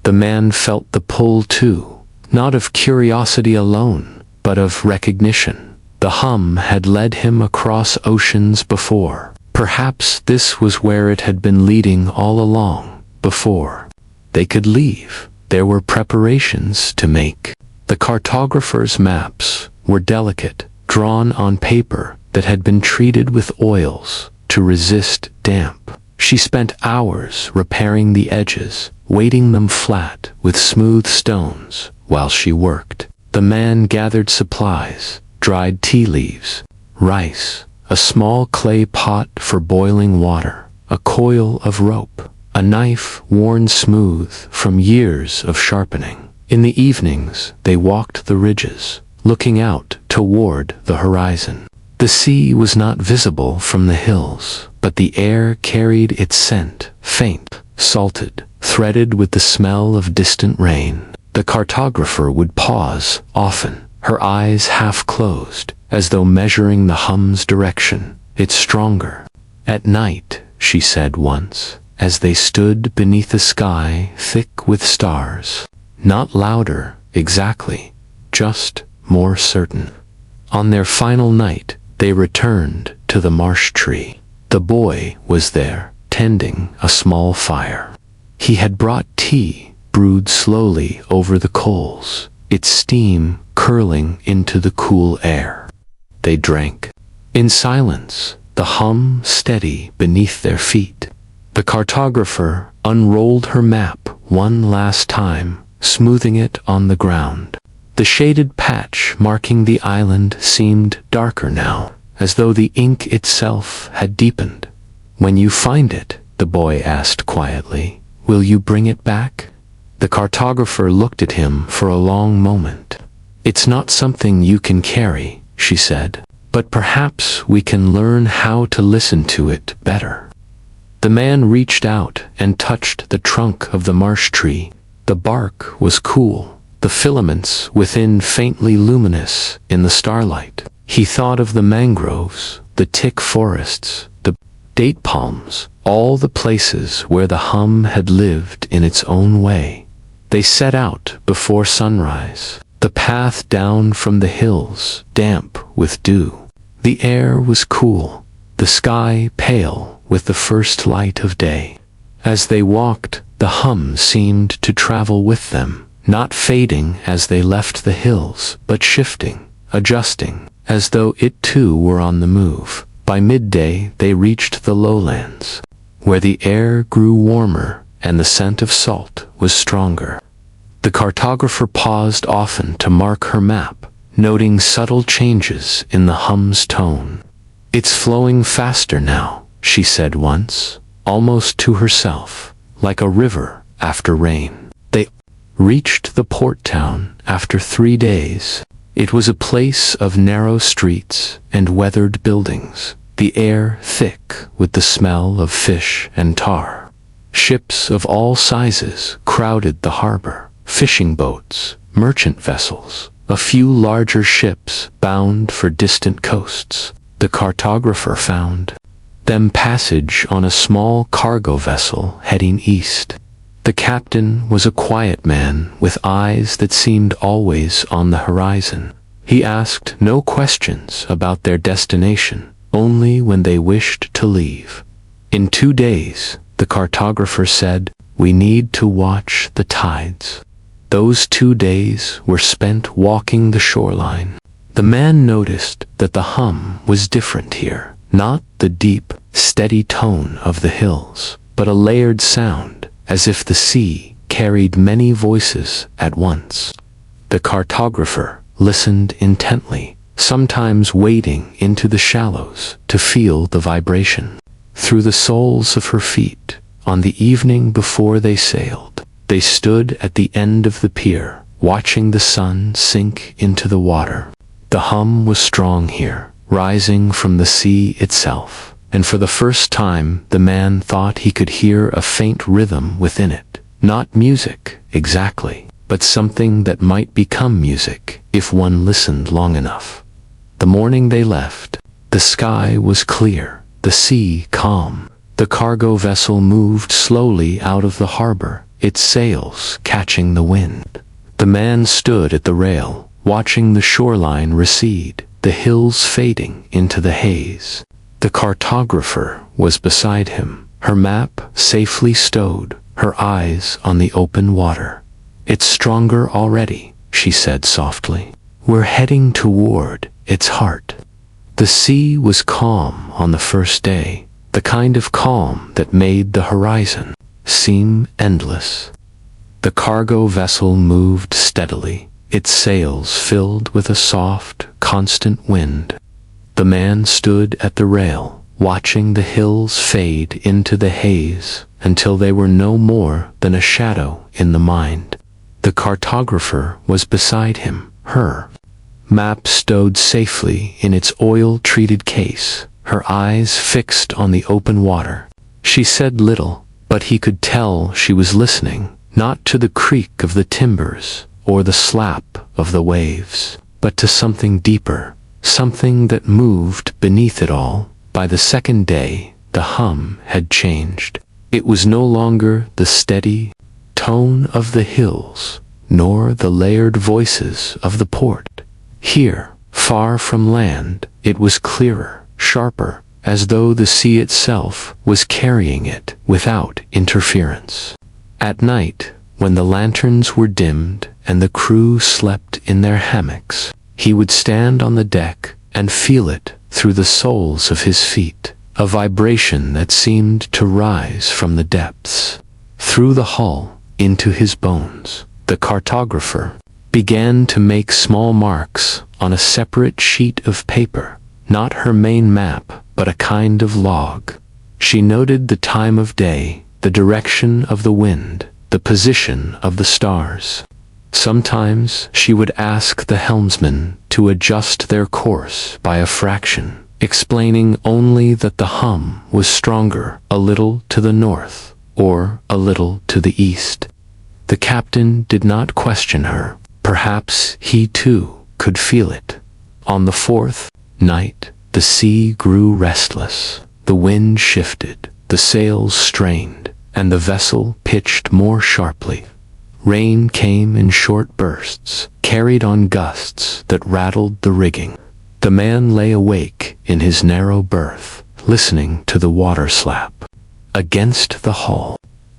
The man felt the pull too, not of curiosity alone, but of recognition. The hum had led him across oceans before. Perhaps this was where it had been leading all along. Before they could leave, there were preparations to make. The cartographer's maps were delicate, drawn on paper that had been treated with oils to resist damp. She spent hours repairing the edges, weighting them flat with smooth stones while she worked. The man gathered supplies, dried tea leaves, rice, a small clay pot for boiling water, a coil of rope, a knife worn smooth from years of sharpening. In the evenings, they walked the ridges, looking out toward the horizon. The sea was not visible from the hills, but the air carried its scent, faint, salted, threaded with the smell of distant rain. The cartographer would pause often, her eyes half closed, as though measuring the hum's direction. "It's stronger." "At night," she said once, as they stood beneath a sky thick with stars. "Not louder, exactly, just more certain." On their final night, they returned to the marsh tree. The boy was there, tending a small fire. He had brought tea, brewed slowly over the coals, its steam curling into the cool air. They drank in silence, the hum steady beneath their feet. The cartographer unrolled her map one last time, smoothing it on the ground. The shaded patch marking the island seemed darker now, as though the ink itself had deepened. "When you find it," the boy asked quietly, "will you bring it back?" The cartographer looked at him for a long moment. "It's not something you can carry," she said, "but perhaps we can learn how to listen to it better." The man reached out and touched the trunk of the marsh tree. The bark was cool, the filaments within faintly luminous in the starlight. He thought of the mangroves, the teak forests, the date palms, all the places where the hum had lived in its own way. They set out before sunrise, the path down from the hills, damp with dew. The air was cool, the sky pale with the first light of day. As they walked, the hum seemed to travel with them, not fading as they left the hills, but shifting, adjusting, as though it too were on the move. By midday they reached the lowlands, where the air grew warmer and the scent of salt was stronger. The cartographer paused often to mark her map, noting subtle changes in the hum's tone. "It's flowing faster now," she said once, almost to herself, like a river after rain. They reached the port town after 3 days. It was a place of narrow streets and weathered buildings, the air thick with the smell of fish and tar. Ships of all sizes crowded the harbor, fishing boats, merchant vessels, a few larger ships bound for distant coasts. The cartographer found them passage on a small cargo vessel heading east. The captain was a quiet man with eyes that seemed always on the horizon. He asked no questions about their destination, only when they wished to leave. "In 2 days, the cartographer said, we need to watch the tides." Those 2 days were spent walking the shoreline. The man noticed that the hum was different here, not the deep, steady tone of the hills, but a layered sound, as if the sea carried many voices at once. The cartographer listened intently, sometimes wading into the shallows to feel the vibration. Through the soles of her feet, on the evening before they sailed, they stood at the end of the pier, watching the sun sink into the water. The hum was strong here, rising from the sea itself, and for the first time the man thought he could hear a faint rhythm within it. Not music, exactly, but something that might become music if one listened long enough. The morning they left, the sky was clear, the sea calm. The cargo vessel moved slowly out of the harbor, its sails catching the wind. The man stood at the rail, watching the shoreline recede, the hills fading into the haze. The cartographer was beside him, her map safely stowed, her eyes on the open water. "It's stronger already," she said softly. "We're heading toward its heart." The sea was calm on the first day, the kind of calm that made the horizon seem endless. The cargo vessel moved steadily, its sails filled with a soft, constant wind. The man stood at the rail, watching the hills fade into the haze until they were no more than a shadow in the mind. The cartographer was beside him, her map stowed safely in its oil-treated case, her eyes fixed on the open water. She said little, but he could tell she was listening, not to the creak of the timbers or the slap of the waves, but to something deeper, something that moved beneath it all. By the second day, the hum had changed. It was no longer the steady tone of the hills, nor the layered voices of the port. Here, far from land, it was clearer, sharper, as though the sea itself was carrying it without interference. At night, when the lanterns were dimmed and the crew slept in their hammocks, he would stand on the deck and feel it through the soles of his feet, a vibration that seemed to rise from the depths, through the hull, into his bones. The cartographer began to make small marks on a separate sheet of paper, not her main map, but a kind of log. She noted the time of day, the direction of the wind, the position of the stars. Sometimes she would ask the helmsman to adjust their course by a fraction, explaining only that the hum was stronger a little to the north or a little to the east. The captain did not question her. Perhaps he too could feel it. On the fourth night, the sea grew restless. The wind shifted, the sails strained, and the vessel pitched more sharply. Rain came in short bursts, carried on gusts that rattled the rigging. The man lay awake in his narrow berth, listening to the water slap against the hull.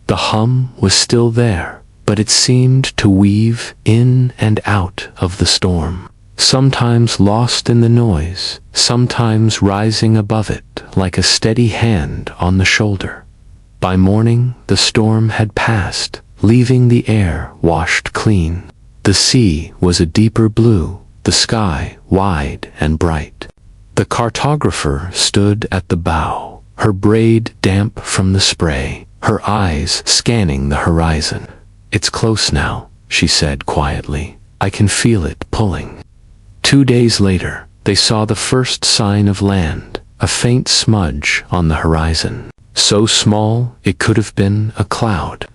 The hum was still there, but it seemed to weave in and out of the storm, sometimes lost in the noise, sometimes rising above it like a steady hand on the shoulder. By morning, the storm had passed, leaving the air washed clean. The sea was a deeper blue, the sky wide and bright. The cartographer stood at the bow, her braid damp from the spray, her eyes scanning the horizon. "It's close now," she said quietly. "I can feel it pulling." 2 days later, they saw the first sign of land, a faint smudge on the horizon, so small it could have been a cloud.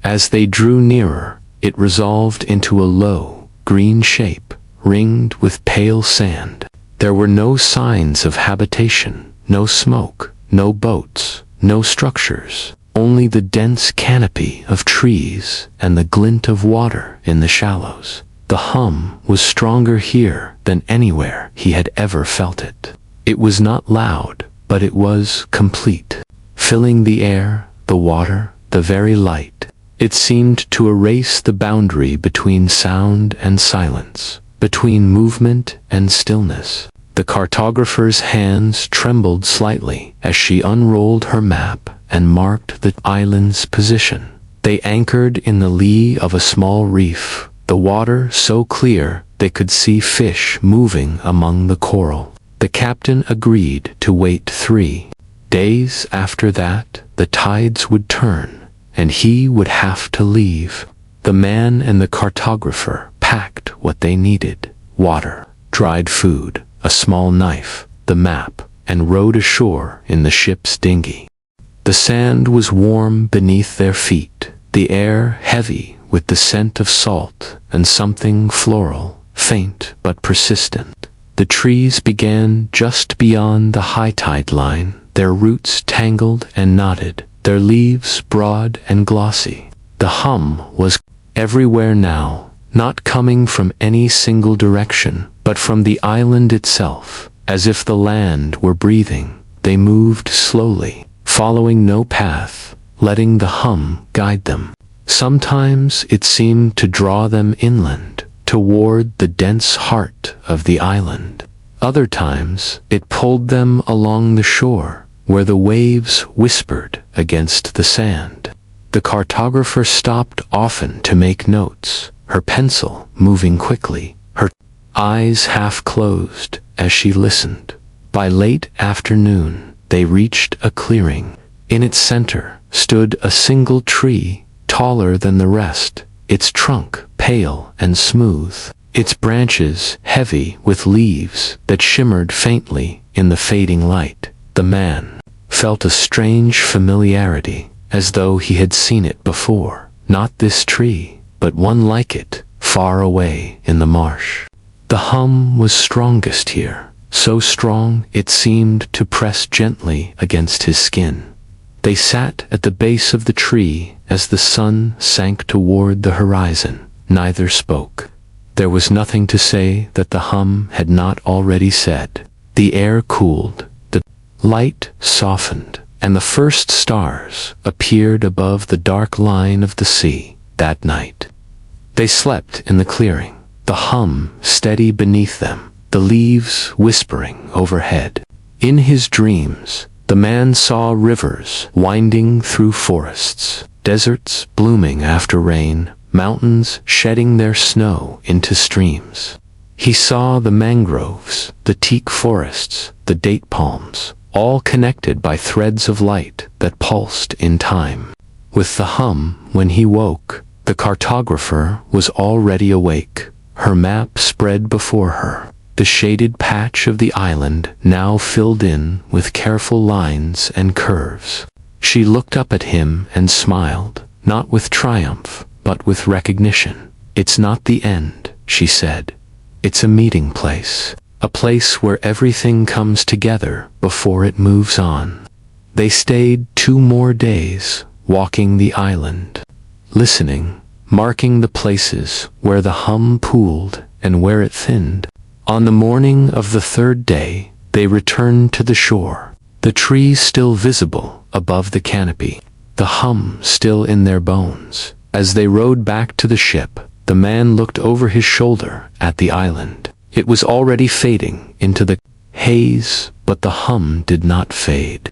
As they drew nearer, it resolved into a low, green shape, ringed with pale sand. There were no signs of habitation, no smoke, no boats, no structures, only the dense canopy of trees and the glint of water in the shallows. The hum was stronger here than anywhere he had ever felt it. It was not loud, but it was complete, filling the air, the water, the very light. It seemed to erase the boundary between sound and silence, between movement and stillness. The cartographer's hands trembled slightly as she unrolled her map and marked the island's position. They anchored in the lee of a small reef, the water so clear they could see fish moving among the coral. The captain agreed to wait 3 days. After that, the tides would turn, and he would have to leave. The man and the cartographer packed what they needed: water, dried food, a small knife, the map, and rowed ashore in the ship's dinghy. The sand was warm beneath their feet, the air heavy with the scent of salt and something floral, faint but persistent. The trees began just beyond the high tide line, their roots tangled and knotted, their leaves broad and glossy. The hum was everywhere now, not coming from any single direction, but from the island itself, as if the land were breathing. They moved slowly, following no path, letting the hum guide them. Sometimes it seemed to draw them inland, toward the dense heart of the island. Other times it pulled them along the shore, where the waves whispered against the sand. The cartographer stopped often to make notes, her pencil moving quickly, her eyes half closed as she listened. By late afternoon, they reached a clearing. In its center stood a single tree, taller than the rest, its trunk pale and smooth, its branches heavy with leaves that shimmered faintly in the fading light. The man felt a strange familiarity, as though he had seen it before. Not this tree, but one like it, far away in the marsh. The hum was strongest here, so strong it seemed to press gently against his skin. They sat at the base of the tree as the sun sank toward the horizon. Neither spoke. There was nothing to say that the hum had not already said. The air cooled, the light softened, and the first stars appeared above the dark line of the sea that night. They slept in the clearing, the hum steady beneath them, the leaves whispering overhead. In his dreams, the man saw rivers winding through forests, deserts blooming after rain, mountains shedding their snow into streams. He saw the mangroves, the teak forests, the date palms, all connected by threads of light that pulsed in time. With the hum, when he woke, the cartographer was already awake, her map spread before her. The shaded patch of the island now filled in with careful lines and curves. She looked up at him and smiled, not with triumph, but with recognition. "It's not the end," she said. "It's a meeting place, a place where everything comes together before it moves on." They stayed 2 more days, walking the island, listening, marking the places where the hum pooled and where it thinned. On the morning of the 3rd day, they returned to the shore. the trees still visible above the canopy, the hum still in their bones. As they rowed back to the ship, the man looked over his shoulder at the island. It was already fading into the haze, but the hum did not fade.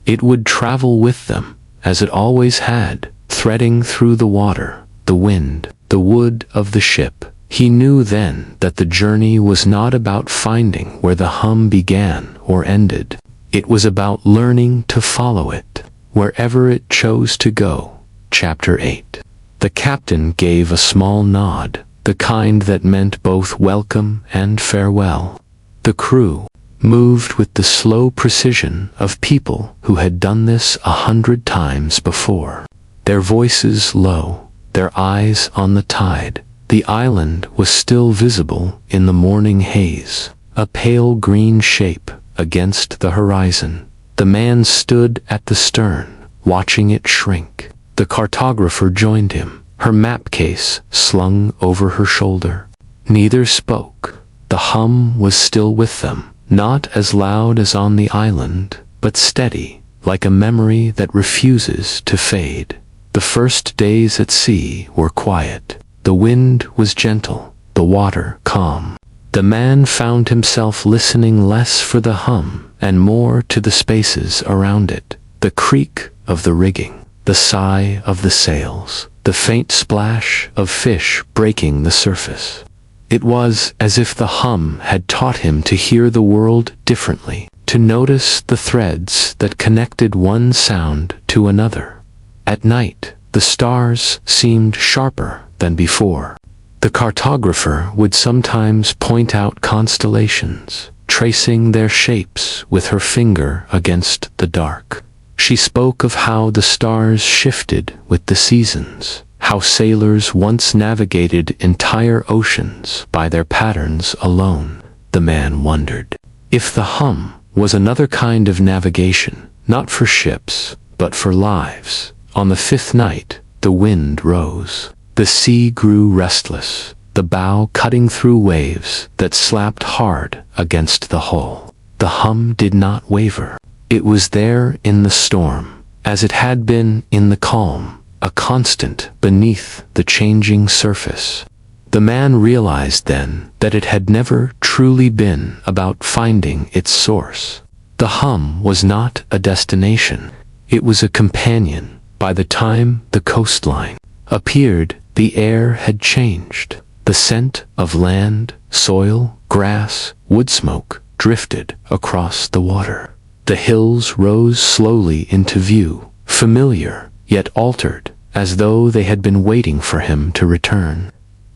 It would travel with them, as it always had, threading through the water, the wind, the wood of the ship. He knew then that the journey was not about finding where the hum began or ended. It was about learning to follow it, wherever it chose to go. Chapter 8. The captain gave a small nod, the kind that meant both welcome and farewell. The crew moved with the slow precision of people who had done this 100 times before. Their voices low, their eyes on the tide. The island was still visible in the morning haze, a pale green shape against the horizon. The man stood at the stern, watching it shrink. The cartographer joined him, her map case slung over her shoulder. Neither spoke. The hum was still with them, not as loud as on the island, but steady, like a memory that refuses to fade. The first days at sea were quiet. The wind was gentle, the water calm. The man found himself listening less for the hum and more to the spaces around it, the creak of the rigging, the sigh of the sails, the faint splash of fish breaking the surface. It was as if the hum had taught him to hear the world differently, to notice the threads that connected one sound to another. At night, the stars seemed sharper than before. The cartographer would sometimes point out constellations, tracing their shapes with her finger against the dark. She spoke of how the stars shifted with the seasons, how sailors once navigated entire oceans by their patterns alone. The man wondered if the hum was another kind of navigation, not for ships, but for lives. On the 5th night, the wind rose. The sea grew restless, the bow cutting through waves that slapped hard against the hull. The hum did not waver. It was there in the storm, as it had been in the calm, a constant beneath the changing surface. The man realized then that it had never truly been about finding its source. The hum was not a destination, it was a companion. By the time the coastline appeared, the air had changed. The scent of land, soil, grass, wood smoke drifted across the water. The hills rose slowly into view, familiar, yet altered, as though they had been waiting for him to return.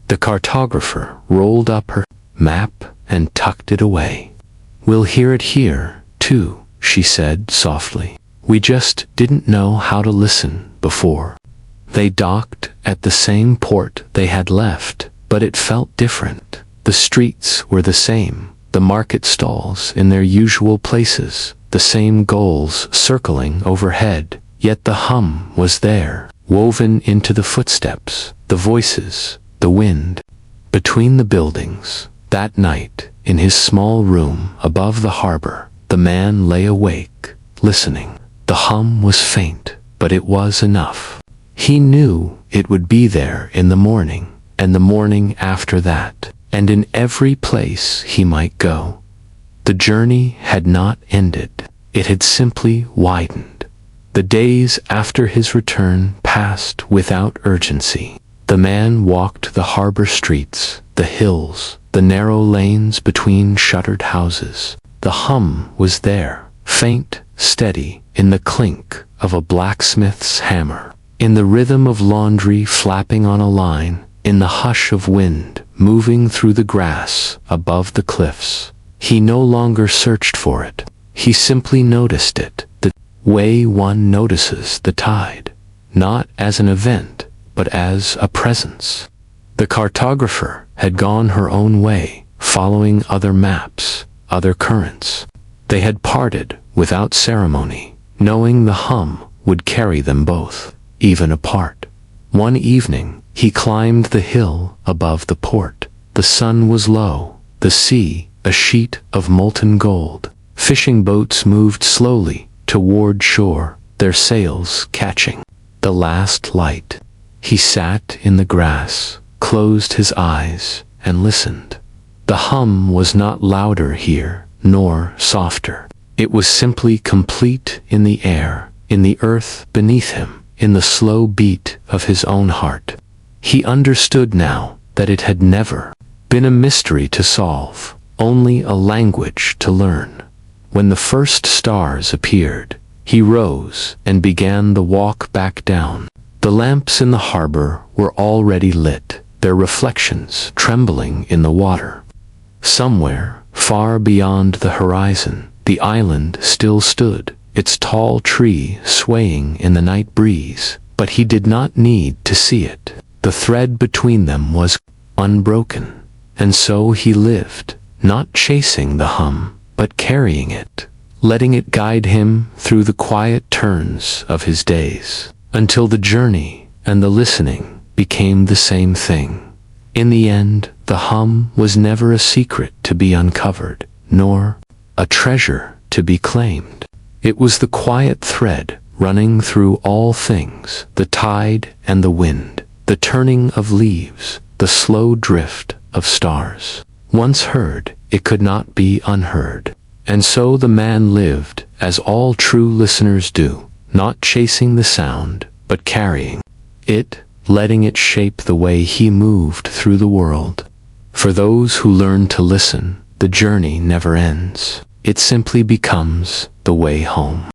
The cartographer rolled up her map and tucked it away. "We'll hear it here, too," she said softly. "We just didn't know how to listen before." They docked at the same port they had left, but it felt different. The streets were the same, the market stalls in their usual places, the same gulls circling overhead, yet the hum was there, woven into the footsteps, the voices, the wind. Between the buildings, that night, in his small room above the harbor, the man lay awake, listening. The hum was faint, but it was enough. He knew it would be there in the morning, and the morning after that, and in every place he might go. The journey had not ended. It had simply widened. The days after his return passed without urgency. The man walked the harbor streets, the hills, the narrow lanes between shuttered houses. The hum was there, faint, steady, in the clink of a blacksmith's hammer, in the rhythm of laundry flapping on a line, in the hush of wind moving through the grass above the cliffs. He no longer searched for it. He simply noticed it, the way one notices the tide, not as an event, but as a presence. The cartographer had gone her own way, following other maps, other currents. They had parted without ceremony, knowing the hum would carry them both, even apart. One evening, he climbed the hill above the port. The sun was low, the sea a sheet of molten gold, Fishing boats moved slowly toward shore, their sails catching the last light. He sat in the grass, closed his eyes, and listened. The hum was not louder here, nor softer. It was simply complete in the air, in the earth beneath him, in the slow beat of his own heart. He understood now that it had never been a mystery to solve, only a language to learn. When the first stars appeared, he rose and began the walk back down. The lamps in the harbor were already lit, their reflections trembling in the water. Somewhere, far beyond the horizon, the island still stood, its tall tree swaying in the night breeze, but he did not need to see it. The thread between them was unbroken, and so he lived, not chasing the hum, but carrying it, letting it guide him through the quiet turns of his days, until the journey and the listening became the same thing. In the end, the hum was never a secret to be uncovered, nor a treasure to be claimed. It was the quiet thread running through all things, the tide and the wind, the turning of leaves, the slow drift of stars. Once heard, it could not be unheard. And so the man lived, as all true listeners do, not chasing the sound, but carrying it, letting it shape the way he moved through the world. For those who learn to listen, the journey never ends. It simply becomes the way home.